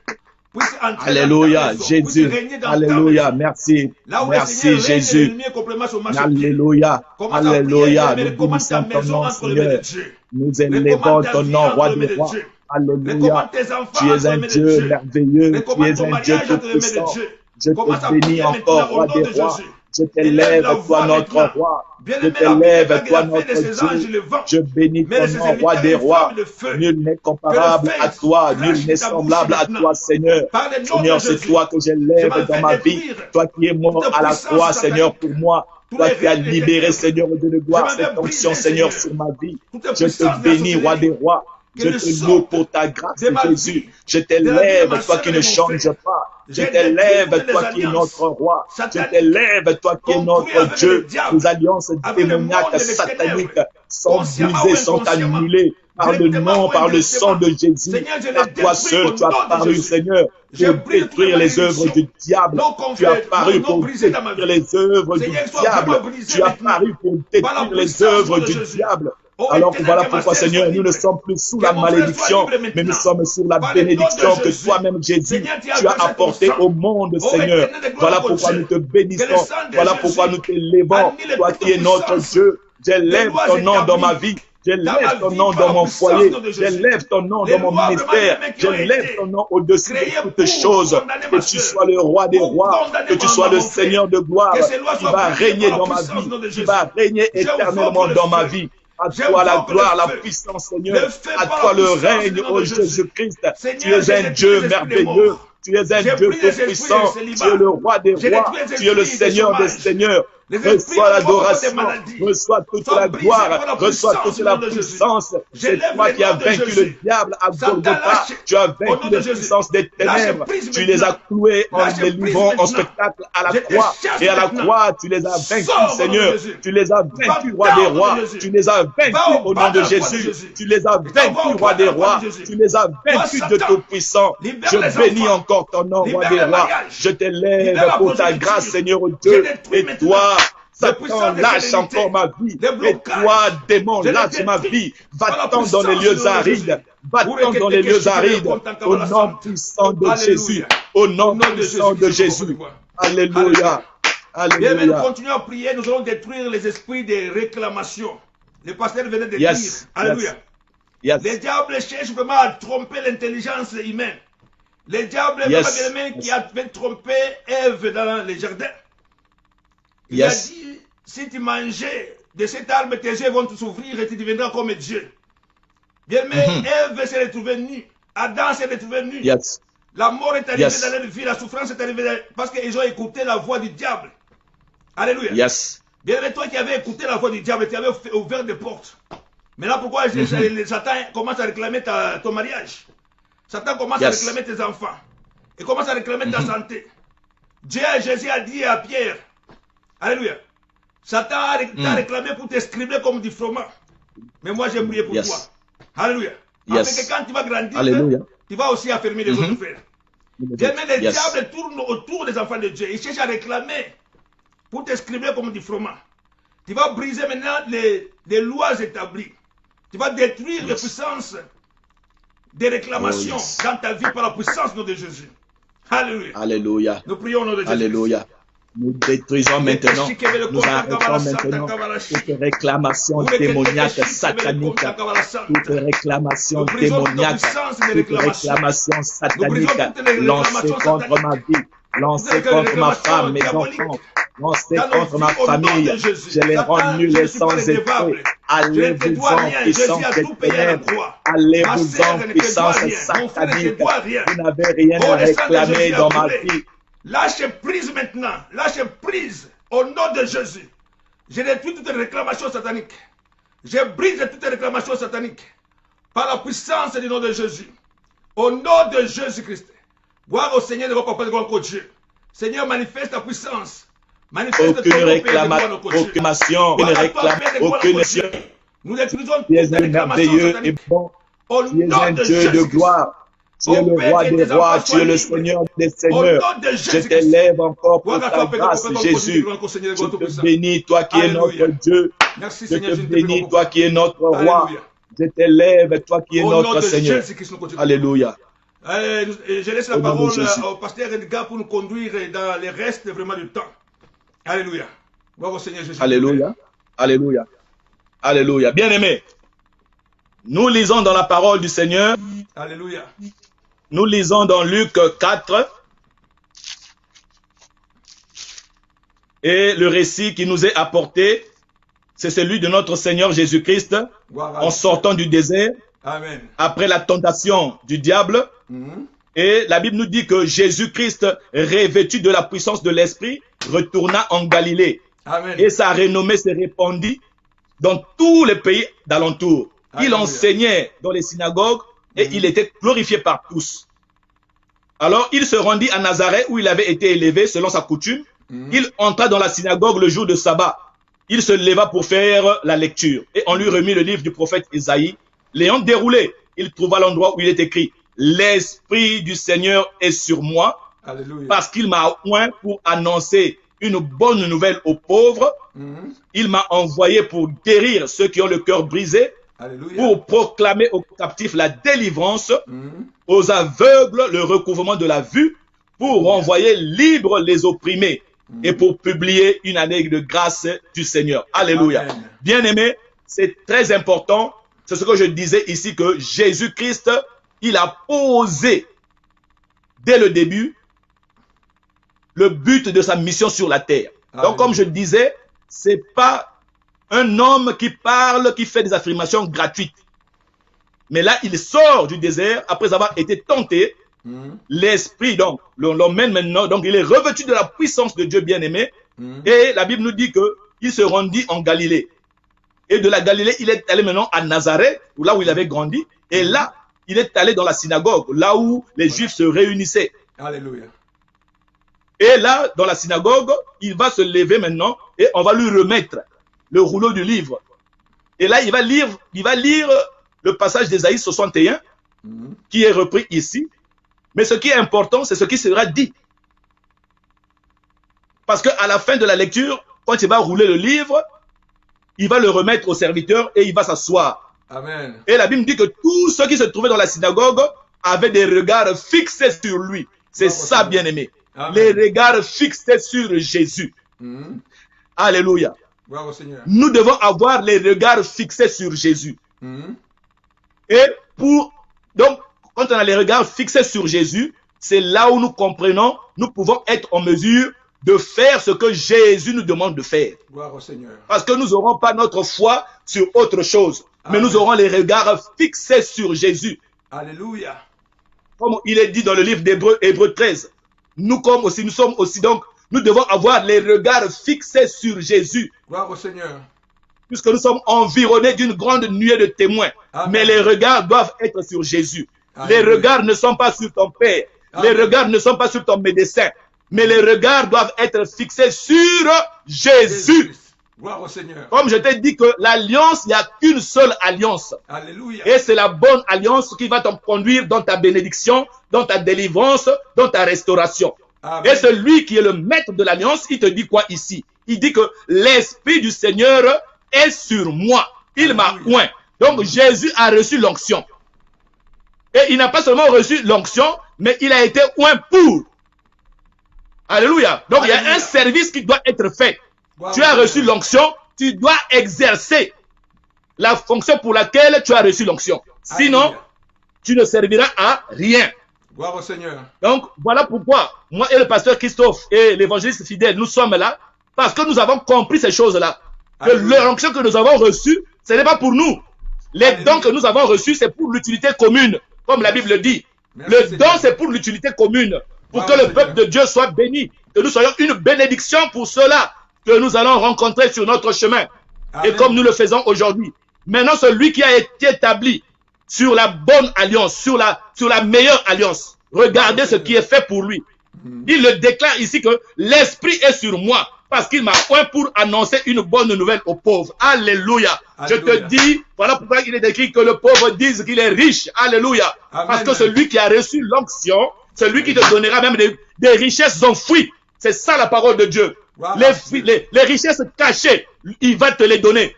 puisse entrer Alléluia, dans ta maison, Jésus. puisse régner dans Alléluia, ta maison. merci. Là où Merci, le Seigneur règne, Jésus. l'ennemi est complètement sur marche. Alléluia, Commence à prier, Alléluia. bien-aimé, Nous recommande ta bénissons ton maison nom, entre les mains de Seigneur. Dieu. Nous élevons Recommande ta ton vie nom, entre roi les mains des de rois. Dieu. Alléluia. Recommande tes enfants Tu es entre les un mains de Dieu Dieu. merveilleux. Tu Recommande es ton un Dieu mariage entre les mains de tout-puissant. Dieu. Je Commence à te bénis prier encore, maintenant au roi nom des de rois. Jésus. Je Élève t'élève, la toi voix notre maintenant. roi. Je Bien-aimé, la Bible t'élève, dit qu'il toi a fait de notre ses anges Dieu. le vent. Je bénis Mais ton le nom, roi serviteur des est rois. flamme de feu. Nul n'est Que le comparable à feu toi, nul crache n'est de ta bouche semblable à maintenant. toi, Seigneur. Par le nom de Seigneur, c'est Jésus, toi que je j'élève m'en dans fais ma vie. détruire Toi qui es mort toute à la puissance croix, Seigneur, satanique, pour moi. tous Toi les qui as règnes des libéré, ténèbres. Seigneur Dieu de Je gloire, m'en cette vais onction, briser, Seigneur, Seigneur, sur ma vie. toute Je puissance te de la bénis, roi des sorcellerie. rois. Je Qu'elle te loue sorte pour ta grâce, de ma Jésus. vie, Je de la vie de t'élève, ma toi soeur qui et ne de mon changes frère. pas. Je J'ai détruit t'élève, toutes toi les qui es alliances notre roi. Je sataniques t'élève, toi qui es conclues notre avec le Dieu. diable, Les alliances avec le monde démoniaques, des sataniques ténèbres, sont consciemment ou brisées, sont inconsciemment, annulées par le directement nom, ou par le sang indirectement. de Jésus. Seigneur, je les Car toi détruis au seul, tu as nom de paru, Jésus. Seigneur, Je pour brise toutes les détruire les œuvres malédictions. du diable. Non Tu as paru non pour brisées dans ma détruire vie. les œuvres du Seigneur, sois diable. vraiment brisé Tu as maintenant. paru pour Par la détruire les puissance œuvres de du Jésus. diable. Oh Alors éternel, voilà que ma pourquoi, sœur Seigneur, soit nous ne libre. sommes plus sous Que la mon frère soit malédiction, libre mais nous maintenant. sommes sous la Par le nom de bénédiction que Jésus. toi-même, Jésus, Seigneur, tu as tu as versé ton apporté sang. au monde, Oh, Seigneur. éternel de gloire Voilà au pourquoi Dieu. nous te Que le bénissons. sang de Voilà Jésus pourquoi nous t'élevons. annule Toi toute qui es notre puissance Dieu, des j'élève lois ton nom dans ma établies vie. dans J'élève ma ton vie nom par dans la mon puissance foyer. de Jésus. J'élève ton nom Les dans mon lois, ministère. vraiment, qui ont J'élève été ton nom au-dessus de créées toutes pour choses. condamner Que ma tu sœur, sois le roi des pour rois. condamner Que tu mon sois le frère. Seigneur de gloire. Que ces lois Qui soient va brisées régner par la dans ma puissance vie. de Qui Jésus. va régner éternellement J'invoque le dans ma feu. vie. À toi la J'invoque le gloire, la feu. puissance, Le Seigneur. feu À par toi la le puissance règne, du nom ô de Jésus. Jésus-Christ. Tu Seigneur, es j'ai un détruit Dieu les esprits des merveilleux. morts. Tu es un J'ai Dieu pris les esprits tout-puissant. de Tu célibat. es le roi des J'ai rois. détruit les Tu es le esprits de Seigneur des chômage. seigneurs. Les esprits Reçois de mort des l'adoration, maladies reçois toute sont la brisés par gloire, la reçois puissance toute du la nom de Jésus. puissance. C'est J'élève toi le qui as nom de vaincu Jésus. le diable à Satan, Golgotha. lâche Tu as au nom vaincu de les Jésus. puissances des Lâche ténèbres. prise Tu les as maintenant. cloués en Lâche les prise livrant en maintenant. spectacle à la Je te croix. chasse Et à la maintenant. croix, tu les as vaincus, Sors au nom de Seigneur. Jésus. Tu les as Va vaincus, roi des au nom de rois. Jésus. Tu les as Va vaincus au au bas nom de de la croix de Jésus. Jésus. Tu les as Et t'en vas vaincus, au roi bas de des la croix rois. de Jésus. Tu les as Toi, vaincus de Satan, Tout-Puissant. libère Je les bénis enfants. encore ton nom, roi Libère des les rois. mariages. Je t'élève Libère la pour ta progéniture. grâce, Seigneur Je Dieu. détruis Et maintenant toi, les Satan, puissances des lâche sérénités, encore ma vie. les Et blocages. toi, démon, Je les lâche ma détruis vie. par la Va-t'en dans les puissance du lieux nom de arides. Jésus. Va-t'en dans les lieux arides. Au nom puissant de Alléluia. Jésus. Au nom puissant de Jésus. Alléluia. Bien, mais nous Alléluia. continuons à prier. Nous allons détruire les esprits de réclamation. Le pasteur venait de Yes. dire. Alléluia. Yes. Les diables cherchent vraiment à tromper l'intelligence humaine. Les diables, Yes. même qui avaient trompé Ève dans le jardin. Il Yes. a dit, si tu mangeais de cet arbre, tes yeux vont s'ouvrir et tu deviendras comme Dieu. Bien, mais Ève s'est retrouvée nue. Adam s'est retrouvé nu. Yes. La mort est arrivée Yes. dans leur vie, la souffrance est arrivée parce qu'ils ont écouté la voix du diable. Alléluia. Yes. Bien, mais toi qui avais écouté la voix du diable, tu avais ouvert des portes. Mais là, pourquoi Satan commence à réclamer ton mariage? Satan commence à réclamer tes enfants. Il commence à réclamer ta santé. Jésus a dit à Pierre, alléluia, Satan t'a réclamé pour t'escrimer comme du froment. Mais moi, j'ai prié pour toi. Alléluia. Parce que quand tu vas grandir, Alléluia. tu vas aussi affermir les autres frères. Bien, mais les diables tournent autour des enfants de Dieu. Ils cherchent à réclamer pour t'escrimer comme du froment. Tu vas briser maintenant les lois établies. Tu vas détruire les puissances des réclamations dans ta vie par la puissance de Jésus. Alléluia. Alléluia. Nous prions au nom de Jésus. Alléluia. Nous détruisons maintenant, nous arrêtons maintenant toute réclamation démoniaque satanique, toute réclamation démoniaque, toute réclamation satanique lancée contre ma vie, lancée contre ma femme, mes enfants, lancée contre ma famille. Je les rends nuls et sans effet. Allez-vous-en, puissance des ténèbres. Allez-vous-en, puissance satanique. Vous n'avez rien à réclamer dans ma vie. Lâche prise maintenant. Lâche prise au nom de Jésus. Je détruis toutes les réclamations sataniques. Je brise toutes les réclamations sataniques par la puissance du nom de Jésus. Au nom de Jésus-Christ. Gloire au Seigneur de vos papas de gloire au Dieu. Seigneur, manifeste ta puissance. Manifeste aucune réclamation, aucune réclamation, aucune mission. Nous détruisons Tu es un merveilleux et bon. Tu es un Dieu de gloire. Tu es le roi des rois, tu es le Seigneur des seigneurs. Je t'élève encore pour ta grâce, Jésus. Je te bénis, toi qui es notre Dieu. Je te bénis, toi qui es notre roi. Je t'élève, toi qui es notre Seigneur. Alléluia. Je laisse la parole au pasteur Edgar pour nous conduire dans les restes vraiment du temps. Alléluia. Gloire au Seigneur Jésus. Alléluia. Alléluia. Alléluia. Bien-aimés, nous lisons dans la parole du Seigneur. Alléluia. Nous lisons dans Luc 4. Et le récit qui nous est apporté, c'est celui de notre Seigneur Jésus-Christ en sortant du désert. Amen. Après la tentation du diable. Et la Bible nous dit que Jésus-Christ, revêtu de la puissance de l'Esprit, retourna en Galilée. Amen. Et sa renommée s'est répandue dans tous les pays d'alentour. Il enseignait dans les synagogues et il était glorifié par tous. Alors il se rendit à Nazareth où il avait été élevé selon sa coutume. Il entra dans la synagogue le jour de sabbat. Il se leva pour faire la lecture. Et on lui remit le livre du prophète Isaïe. L'ayant déroulé, il trouva l'endroit où il est écrit « L'Esprit du Seigneur est sur moi, parce qu'il m'a oint pour annoncer une bonne nouvelle aux pauvres. Il m'a envoyé pour guérir ceux qui ont le cœur brisé, pour proclamer aux captifs la délivrance, aux aveugles le recouvrement de la vue, pour renvoyer libres les opprimés et pour publier une année de grâce du Seigneur. » Alléluia. Bien-aimés, c'est très important. C'est ce que je disais ici, que Jésus-Christ, il a posé dès le début le but de sa mission sur la terre. Donc, comme je disais, c'est pas un homme qui parle, qui fait des affirmations gratuites. Mais là, il sort du désert après avoir été tenté. L'Esprit, donc, l'emmène maintenant. Donc, il est revêtu de la puissance de Dieu bien-aimé. Et la Bible nous dit qu'il se rendit en Galilée. Et de la Galilée, il est allé maintenant à Nazareth, là où il avait grandi. Et là, il est allé dans la synagogue, là où les Juifs se réunissaient. Alléluia. Et là, dans la synagogue, il va se lever maintenant et on va lui remettre le rouleau du livre. Et là, il va lire le passage d'Ésaïe 61 qui est repris ici. Mais ce qui est important, c'est ce qui sera dit. Parce qu'à la fin de la lecture, quand il va rouler le livre, il va le remettre au serviteur et il va s'asseoir. Amen. Et la Bible dit que tous ceux qui se trouvaient dans la synagogue avaient des regards fixés sur lui. C'est ça, bien-aimé. Les regards fixés sur Jésus. Alléluia. Bravo, Seigneur. Nous devons avoir les regards fixés sur Jésus. Et donc, quand on a les regards fixés sur Jésus, c'est là où nous comprenons, nous pouvons être en mesure de faire ce que Jésus nous demande de faire. Gloire au Seigneur. Parce que nous n'aurons pas notre foi sur autre chose. Amen. Mais nous aurons les regards fixés sur Jésus. Alléluia. Comme il est dit dans le livre d'Hébreux, Hébreux 13. Nous sommes aussi donc, nous devons avoir les regards fixés sur Jésus. Gloire au Seigneur. Puisque nous sommes environnés d'une grande nuée de témoins. Amen. Mais les regards doivent être sur Jésus. Alléluia. Les regards ne sont pas sur ton père. Amen. Les regards ne sont pas sur ton médecin. Mais les regards doivent être fixés sur Jésus. Gloire au Seigneur. Comme je t'ai dit que l'alliance, il n'y a qu'une seule alliance. Alléluia. Et c'est la bonne alliance qui va te conduire dans ta bénédiction, dans ta délivrance, dans ta restauration. Amen. Et celui qui est le maître de l'alliance, il te dit quoi ici? Il dit que l'Esprit du Seigneur est sur moi. Il m'a oint. Donc Jésus a reçu l'onction. Et il n'a pas seulement reçu l'onction, mais il a été oint pour. Alléluia. Donc il y a un service qui doit être fait. Tu as reçu l'onction, tu dois exercer la fonction pour laquelle tu as reçu l'onction. Sinon, tu ne serviras à rien. Gloire au Seigneur. Donc, voilà pourquoi moi et le pasteur Christophe et l'évangéliste fidèle, nous sommes là, parce que nous avons compris ces choses-là. Que l'onction que nous avons reçue, ce n'est pas pour nous. Les dons que nous avons reçus, c'est pour l'utilité commune, comme la Bible dit. Le don, c'est pour l'utilité commune, pour que le peuple de Dieu soit béni, que nous soyons une bénédiction pour ceux-là que nous allons rencontrer sur notre chemin. Amen. Et comme nous le faisons aujourd'hui. Maintenant, celui qui a été établi sur la bonne alliance, sur la meilleure alliance, regardez ce qui est fait pour lui. Il le déclare ici que l'Esprit est sur moi parce qu'il m'a oint pour annoncer une bonne nouvelle aux pauvres. Alléluia. Je te dis, voilà pourquoi il est écrit que le pauvre dise qu'il est riche. Alléluia. Amen. Parce que celui qui a reçu l'onction, celui qui te donnera même des richesses enfouies. C'est ça la parole de Dieu. Wow. Les richesses cachées, il va te les donner.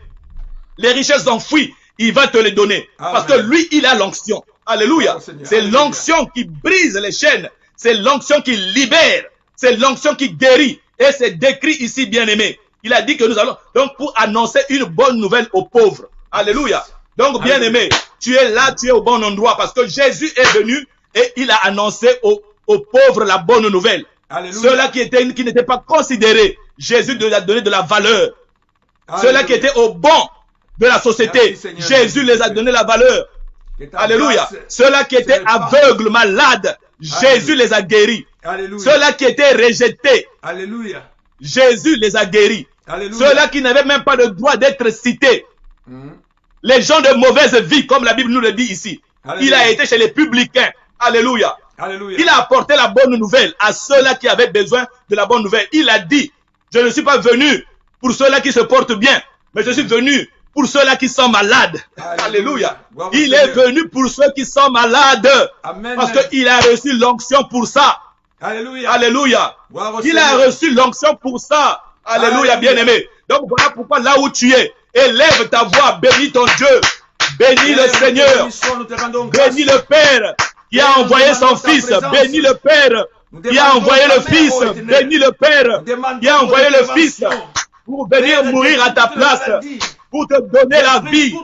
Les richesses enfouies, il va te les donner. Amen. Parce que lui, il a l'onction. Alléluia. C'est l'onction qui brise les chaînes. C'est l'onction qui libère. C'est l'onction qui guérit. Et c'est décrit ici, bien-aimé. Il a dit que nous allons, donc pour annoncer une bonne nouvelle aux pauvres. Alléluia. Donc, bien-aimé, tu es là, tu es au bon endroit parce que Jésus est venu et il a annoncé aux pauvres la bonne nouvelle. Ceux-là qui n'étaient pas considérés, Jésus leur a donné de la valeur. Ceux-là qui étaient au banc de la société, Jésus les a donné la valeur. Alléluia. Ceux-là qui étaient aveugles, malades, Jésus les a guéris. Ceux-là qui étaient rejetés, Jésus les a guéris. Ceux-là qui n'avaient même pas le droit d'être cités. Les gens de mauvaise vie, comme la Bible nous le dit ici. Il a été chez les publicains. Alléluia. Il a apporté la bonne nouvelle à ceux-là qui avaient besoin de la bonne nouvelle. Il a dit, je ne suis pas venu pour ceux-là qui se portent bien, mais je suis venu pour ceux-là qui sont malades. Alléluia. Il est venu pour ceux qui sont malades. Parce qu'il a reçu l'onction pour ça. Alléluia. Il a reçu l'onction pour ça. Alléluia, bien-aimé. Donc voilà pourquoi là où tu es, élève ta voix, bénis ton Dieu, bénis le Seigneur, bénis le Père qui a envoyé son Fils, bénis le Père qui a envoyé le Fils, bénis le Père qui a envoyé le Fils pour venir mourir à ta place, pour te donner la vie,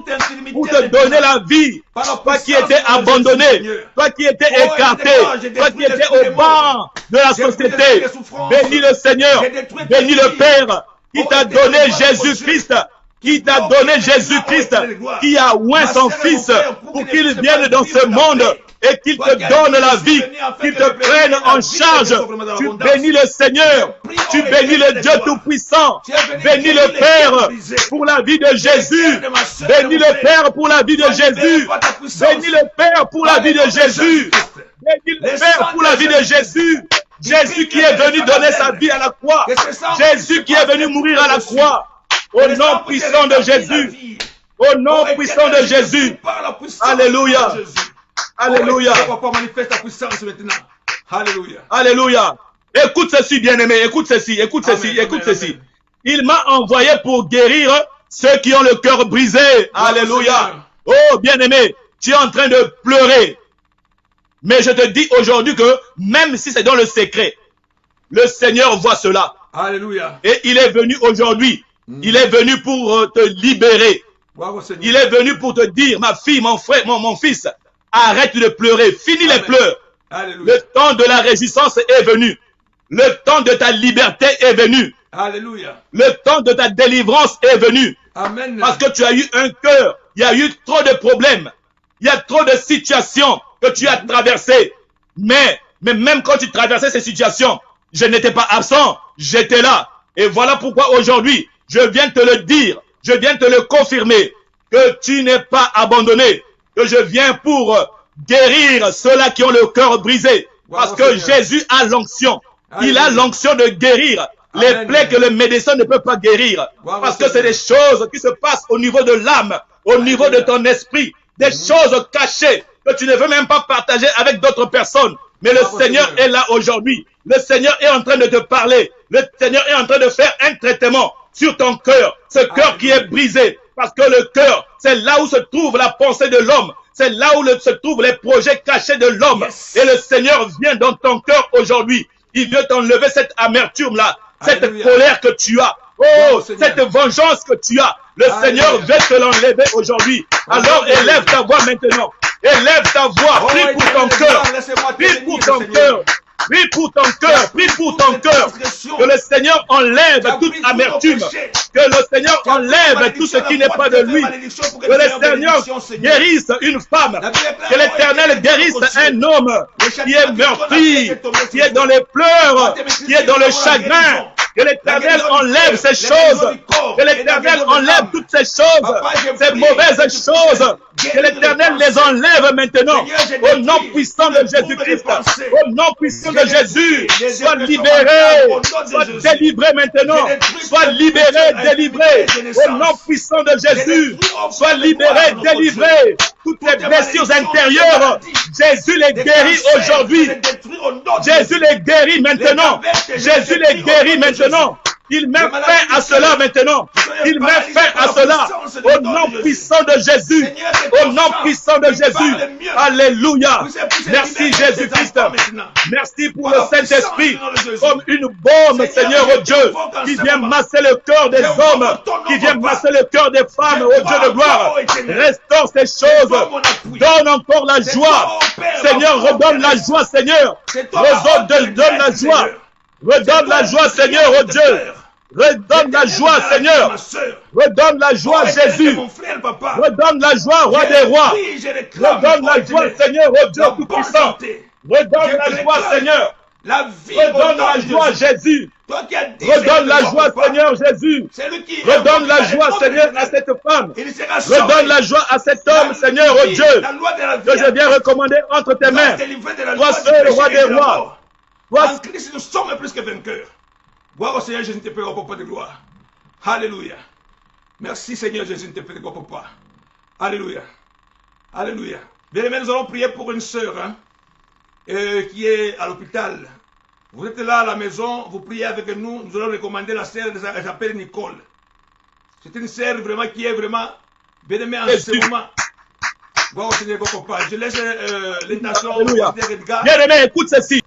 pour te donner la vie, toi qui étais abandonné, toi qui étais écarté, toi qui étais au banc de la société, bénis le Seigneur, bénis le Père qui t'a donné Jésus-Christ, qui t'a donné Jésus-Christ, qui a oint son Fils pour qu'il vienne dans ce monde et qu'il te donne la vie, qu'il te prenne en charge. Tu bénis le Seigneur, tu bénis le Dieu Tout-Puissant, bénis le Père pour la vie de Jésus, bénis le Père pour la vie de Jésus, bénis le Père pour la vie de Jésus, bénis le Père pour la vie de Jésus. Jésus qui est venu donner sa vie à la croix, Jésus qui est venu mourir à la croix, au nom puissant de Jésus, au nom puissant de Jésus. Alléluia. Alléluia. Alléluia. Écoute ceci, bien-aimé. Écoute ceci, écoute ceci, écoute ceci. Il m'a envoyé pour guérir ceux qui ont le cœur brisé. Alléluia. Oh, bien-aimé, tu es en train de pleurer. Mais je te dis aujourd'hui que même si c'est dans le secret, le Seigneur voit cela. Alléluia. Et il est venu aujourd'hui. Il est venu pour te libérer. Il est venu pour te dire, ma fille, mon frère, mon fils, arrête de pleurer. Finis les pleurs. Alléluia. Le temps de la réjouissance est venu. Le temps de ta liberté est venu. Alléluia. Le temps de ta délivrance est venu. Amen. Parce que tu as eu un cœur. Il y a eu trop de problèmes. Il y a trop de situations que tu as traversées. Mais même quand tu traversais ces situations, je n'étais pas absent. J'étais là. Et voilà pourquoi aujourd'hui, je viens te le dire. Je viens te le confirmer. Que tu n'es pas abandonné. Que je viens pour guérir ceux-là qui ont le cœur brisé. Parce que Jésus a l'onction. Il a l'onction de guérir les plaies que le médecin ne peut pas guérir. Parce que c'est des choses qui se passent au niveau de l'âme, au niveau de ton esprit. Des choses cachées que tu ne veux même pas partager avec d'autres personnes. Mais le Seigneur est là aujourd'hui. Le Seigneur est en train de te parler. Le Seigneur est en train de faire un traitement sur ton cœur. Ce cœur qui est brisé. Parce que le cœur, c'est là où se trouve la pensée de l'homme. C'est là où se trouvent les projets cachés de l'homme. Et le Seigneur vient dans ton cœur aujourd'hui. Il veut t'enlever cette amertume-là, cette colère que tu as. Oh, cette vengeance que tu as. Le Seigneur veut te l'enlever aujourd'hui. Alors élève ta voix maintenant. Élève ta voix. Prie pour ton cœur. Prie pour ton cœur. Prie pour ton cœur. Prie pour ton cœur. Que le Seigneur enlève toute amertume. Que le Seigneur enlève tout ce qui n'est pas de lui. Que le Seigneur guérisse une femme. Que l'Éternel guérisse un homme qui est meurtri, qui est dans les pleurs, qui est dans le chagrin. Que l'Éternel enlève ces choses. Que l'Éternel enlève toutes ces choses, ces mauvaises choses. Que l'Éternel les enlève maintenant. Au nom puissant de Jésus-Christ. Au nom puissant de Jésus. Sois libéré. Sois délivré maintenant. Sois libéré, délivré. Au nom puissant de Jésus. Sois libéré, délivré. Toutes les blessures intérieures, Jésus les guérit aujourd'hui. Jésus les guérit maintenant. Jésus les guérit maintenant. Il met fin à cela maintenant. Il met fin à cela. Au nom puissant de Jésus. Au nom puissant de Jésus. Alléluia. Merci Jésus-Christ. Merci pour le Saint-Esprit. Comme une bombe, Seigneur, oh Dieu, qui vient masser le cœur des hommes, qui vient masser le cœur des femmes, oh Dieu de gloire. Restaure ces choses. Donne encore la joie. Seigneur, redonne la joie, Seigneur. Redonne la joie. Redonne la joie, Seigneur, oh Dieu. Redonne la joie, Seigneur. Redonne la joie, Jésus. Redonne la joie, Roi des rois. Redonne la joie, Seigneur, oh Dieu tout-puissant. Redonne la joie, Seigneur. Redonne la joie, Jésus. Redonne la joie, Seigneur Jésus. Redonne la joie, Seigneur, à cette femme. Redonne la joie à cet homme, Seigneur, oh Dieu, que je viens recommander entre tes mains. Toi seul, Roi des rois. En Christ, nous sommes plus que vainqueurs. Gloire au Seigneur Jésus, te prie, papa de gloire. Alléluia. Merci Seigneur Jésus, te prie, papa. Alléluia. Alléluia. Bien aimés, nous allons prier pour une sœur qui est à l'hôpital. Vous êtes là à la maison, vous priez avec nous. Nous allons recommander la sœur, elle s'appelle Nicole. C'est une sœur vraiment qui est vraiment bien aimée en ce moment. Gloire au Seigneur, papa. Je laisse l'intention au Pasteur Edgar. Bien aimé, écoute ceci.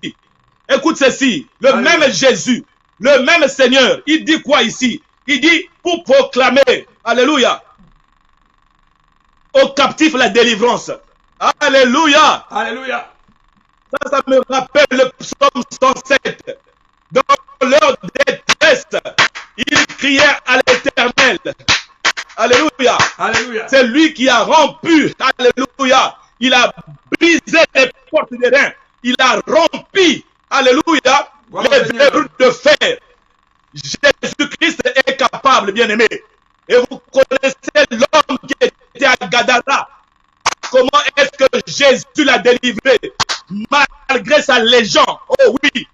Écoute ceci. Le Alléluia. Même Jésus. Le même Seigneur, il dit quoi ici? Il dit pour proclamer, alléluia, aux captifs la délivrance. Alléluia. Alléluia. Ça me rappelle le psaume 107. Dans leur détresse, ils crièrent à l'Éternel. Alléluia. Alléluia. C'est lui qui a rompu. Alléluia. Il a brisé les portes des reins. Il a rompu. Alléluia. Les verrous de fer. Jésus-Christ est capable, bien-aimé. Et vous connaissez l'homme qui était à Gadara. Comment est-ce que Jésus l'a délivré? Malgré sa légende. Oh oui.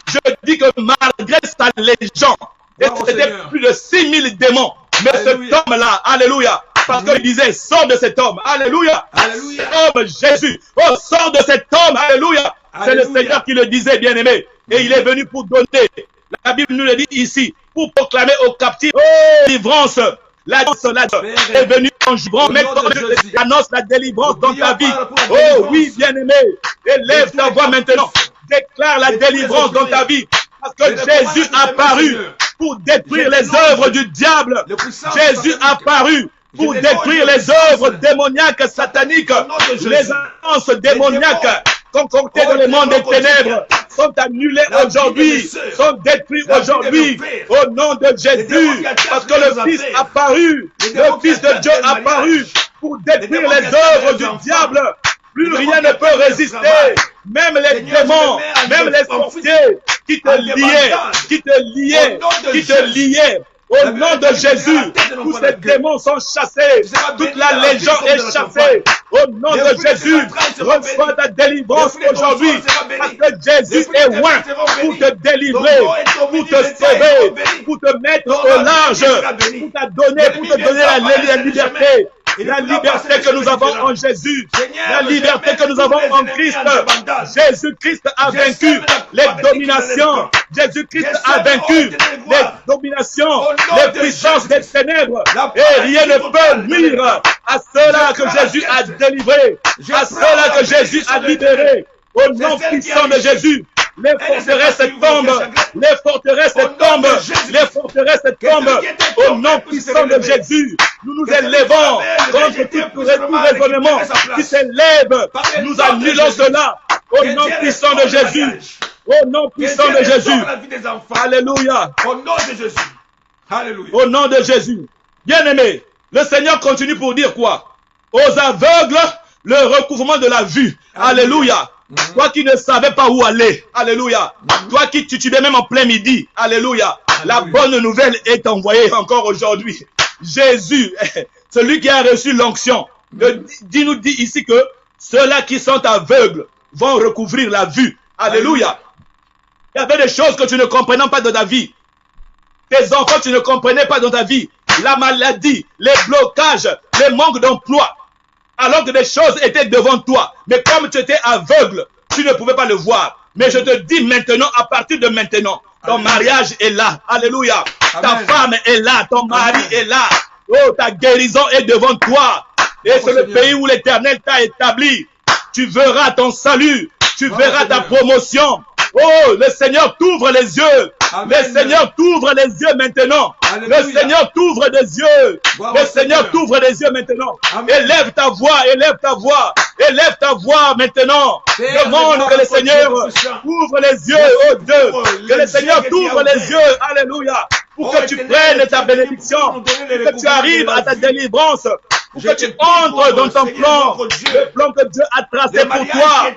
Je dis que malgré sa légende. Et c'était plus de 6000 démons. Mais alléluia. Cet homme-là, alléluia. Parce qu'il disait, sors de cet homme. Alléluia. Alléluia. Homme Jésus. Oh, sors de cet homme. Alléluia. C'est le Seigneur qui le disait, bien-aimé. Et il est venu pour donner. La Bible nous le dit ici. Pour proclamer aux captifs. Oh, délivrance. La est venue en jubrant. Maintenant, je annonce la délivrance dans ta vie. Oh oui, bien-aimé. Élève ta voix maintenant. Déclare la délivrance dans ta vie. Parce que Jésus a apparu pour détruire les œuvres du diable. Jésus a apparu pour détruire les œuvres démoniaques, sataniques, les alliances démoniaques concoctées dans le monde des ténèbres sont annulées aujourd'hui, sont détruites aujourd'hui au nom de Jésus. Parce que le Fils a apparu, le Fils de Dieu a apparu pour détruire les œuvres du diable. Plus rien ne peut résister. Même les démons, même les sorciers qui te liaient. Au nom de Jésus, tous ces démons sont chassés. Toute la légion est chassée. Au nom de Jésus, reçois ta délivrance aujourd'hui. Parce que Jésus est loin pour te délivrer, pour te sauver, pour te mettre au large, pour te donner la liberté. La liberté que nous avons en Jésus, la liberté que nous avons en Christ. Jésus-Christ a vaincu les dominations. Jésus-Christ a vaincu les dominations, les puissances des ténèbres. Et rien ne peut nuire à ceux-là que Jésus a délivrés, à ceux-là que Jésus a libérés. Au nom puissant de Jésus. Les forteresses tombent, les forteresses tombent, les forteresses tombent. Au nom puissant de Jésus, nous nous élevons contre tout raisonnement qui s'élève. Nous annulons cela. Au nom puissant de Jésus. Au nom puissant de Jésus. Alléluia. Au nom de Jésus. Alléluia. Au nom de Jésus. Bien-aimé, le Seigneur continue pour dire quoi? Aux aveugles, le recouvrement de la vue. Alléluia. Toi qui ne savais pas où aller, alléluia. Toi qui titubais même en plein midi, alléluia. La bonne nouvelle est envoyée encore aujourd'hui. Jésus, celui qui a reçu l'onction, nous dit ici que ceux-là qui sont aveugles vont recouvrir la vue. Alléluia. Il y avait des choses que tu ne comprenais pas dans ta vie. Tes enfants, tu ne comprenais pas dans ta vie. La maladie, les blocages, les manques d'emploi. Alors que des choses étaient devant toi. Mais comme tu étais aveugle, tu ne pouvais pas le voir. Mais je te dis maintenant, à partir de maintenant, Ton mariage est là. Alléluia. Ta femme est là. Ton mari est là. Oh, ta guérison est devant toi. Et c'est le pays où l'Éternel t'a établi. Tu verras ton salut. Tu verras ta promotion. Oh, le Seigneur t'ouvre les yeux. Le Seigneur t'ouvre les yeux maintenant. Le Seigneur t'ouvre des yeux. Le Seigneur t'ouvre les yeux maintenant. Élève ta voix, élève ta voix. Élève ta voix maintenant. Demande que le Seigneur ouvre les yeux, oh Dieu. Que le Seigneur t'ouvre les yeux. Alléluia. Pour que tu prennes ta bénédiction. Pour que tu arrives à ta délivrance. Pour que tu entres dans ton plan. Le plan que Dieu a tracé pour toi.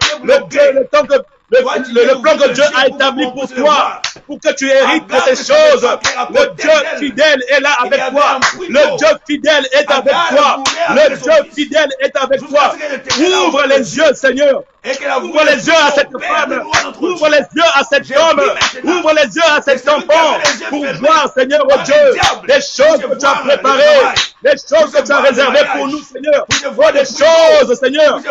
Le plan que Dieu a établi pour toi, pour que tu hérites de ces choses. Le Dieu fidèle est là avec toi. Le Dieu fidèle est avec toi. Le Dieu fidèle est avec toi. Ouvre les yeux, Seigneur. Ouvre les yeux à cette femme. Ouvre les yeux à cet homme. Ouvre les yeux à cet enfant. Pour voir, Seigneur, oh Dieu, des choses que tu as préparées. Des choses que tu as réservées pour nous, Seigneur. Oh, des choses, Seigneur.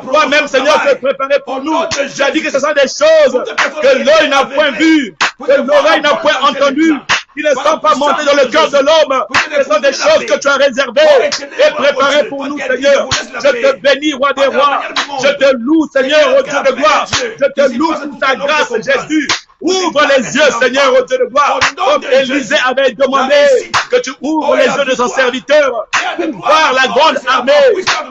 Toi-même, Seigneur, tu as préparé pour nous. Tu as dit que ce sont des choses que l'œil n'a point vues, que l'oreille n'a point entendues, qui ne sont pas montées dans le cœur de l'homme. Ce sont des choses que tu as réservées et préparées pour nous, Seigneur. Je te bénis, roi des rois. Je te loue, Seigneur, au Dieu de gloire. Je te loue pour ta grâce, Jésus. Ouvre les yeux, Seigneur, au Dieu de gloire. Comme Élisée avait demandé que tu ouvres les yeux de son serviteur pour voir la grande armée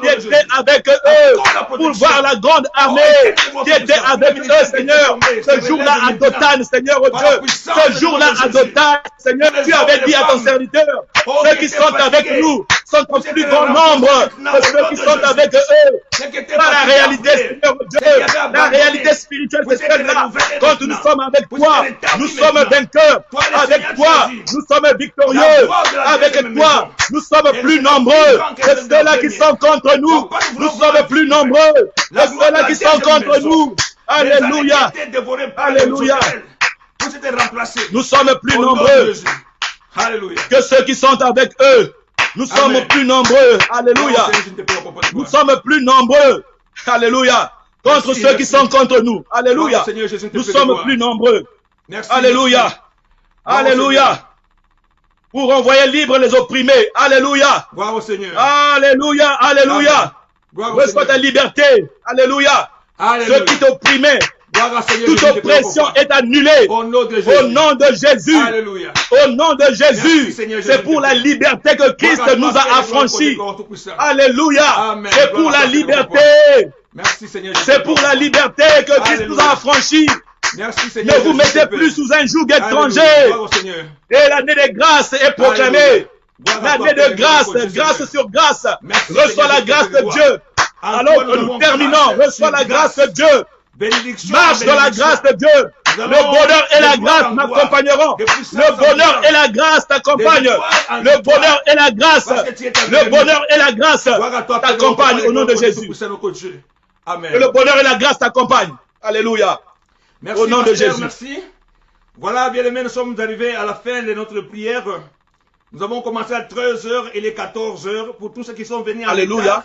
qui était avec eux. Pour voir la grande armée qui était avec eux, Seigneur. Ce jour-là à Dothan, Seigneur, oh Dieu. Ce jour-là à Dothan, Seigneur, tu avais dit à ton serviteur, ceux qui sont avec nous sont en plus grand nombre que ceux qui sont avec eux. Pas la réalité, Seigneur, oh Dieu. La réalité spirituelle, c'est celle-là. Quand nous sommes avec toi, nous sommes vainqueurs. Avec toi, nous sommes victorieux. Avec toi, nous sommes plus nombreux que ceux-là qui sont contre nous. Nous sommes plus nombreux que ceux-là qui sont contre nous. Alléluia. Alléluia. Nous sommes plus nombreux que ceux qui sont avec eux. Nous sommes plus nombreux. Alléluia. Nous sommes plus nombreux. Alléluia. Contre ceux qui sont contre nous. Alléluia. Nous sommes plus nombreux. Alléluia. Alléluia. Pour envoyer libre les opprimés. Alléluia. Alléluia. Alléluia. Reçois ta liberté. Alléluia. Ceux qui t'opprimaient. Toute oppression est annulée au nom de Jésus. Alléluia. Au nom de Jésus. C'est pour la liberté que Christ nous a affranchis. Alléluia. C'est pour la liberté. C'est pour la liberté que Christ nous a affranchis. Ne vous mettez plus sous un joug étranger. Et l'année de grâce est proclamée. L'année de grâce, grâce sur grâce. Reçois la grâce de Dieu. Alors que nous terminons, reçois la grâce de Dieu. Marche dans la grâce de Dieu. Le bonheur et la grâce m'accompagneront. Le bonheur et la grâce t'accompagnent. Le bonheur et la grâce. Le bonheur et la grâce t'accompagnent au nom de Jésus. Que le bonheur et la grâce t'accompagnent. Alléluia. Merci, au nom de Jésus. Merci. Voilà, bien aimés, nous sommes arrivés à la fin de notre prière. Nous avons commencé à 13h et les 14h pour tous ceux qui sont venus à Alléluia.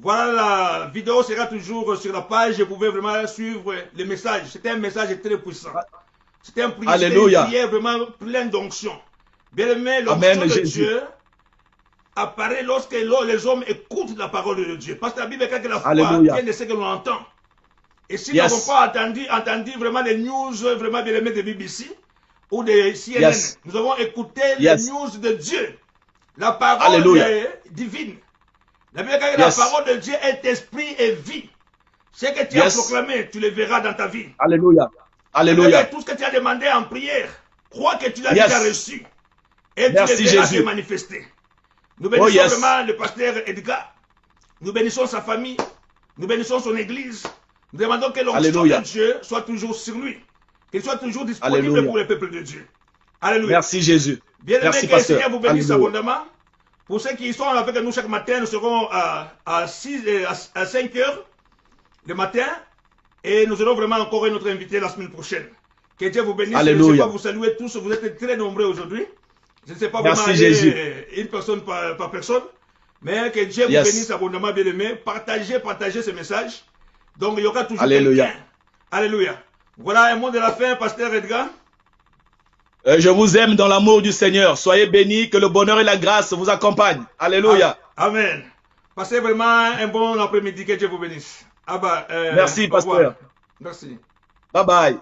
Voilà, la vidéo sera toujours sur la page. Vous pouvez vraiment suivre les messages. C'était un message très puissant. C'était une prière vraiment pleine d'onction. Bien aimé, l'onction de Dieu apparaît lorsque les hommes écoutent la parole de Dieu. Parce que la Bible est que la foi vient de ce que l'on entend. Et si nous n'avons pas entendu vraiment les news vraiment bien aimés de BBC ou de CNN, nous avons écouté les news de Dieu. La parole est divine. La Bible dit que la parole de Dieu est esprit et vie. Ce que tu as proclamé, tu le verras dans ta vie. Alléluia. Alléluia. Tout ce que tu as demandé en prière, crois que tu l'as déjà reçu. Et tu le verras se manifester. Nous bénissons vraiment le pasteur Edgar. Nous bénissons sa famille. Nous bénissons son église. Nous demandons que l'onction de Dieu soit toujours sur lui. Qu'il soit toujours disponible pour le peuple de Dieu. Alléluia. Merci Jésus. Bien aimé, que le Seigneur vous bénisse abondamment. Pour ceux qui sont avec nous chaque matin, nous serons à 5 heures le matin. Et nous aurons vraiment encore un autre invité la semaine prochaine. Que Dieu vous bénisse. Alléluia. Je ne sais pas vous saluer tous. Vous êtes très nombreux aujourd'hui. Je ne sais pas vraiment une personne par personne. Mais que Dieu vous bénisse abondamment, bien aimé. Partagez ce message. Donc il y aura toujours quelqu'un. Alléluia. Voilà un mot de la fin, pasteur Edgar. Je vous aime dans l'amour du Seigneur. Soyez bénis, que le bonheur et la grâce vous accompagnent. Alléluia. Amen. Passez vraiment un bon après-midi, que Dieu vous bénisse. Merci, pasteur. Merci. Bye bye.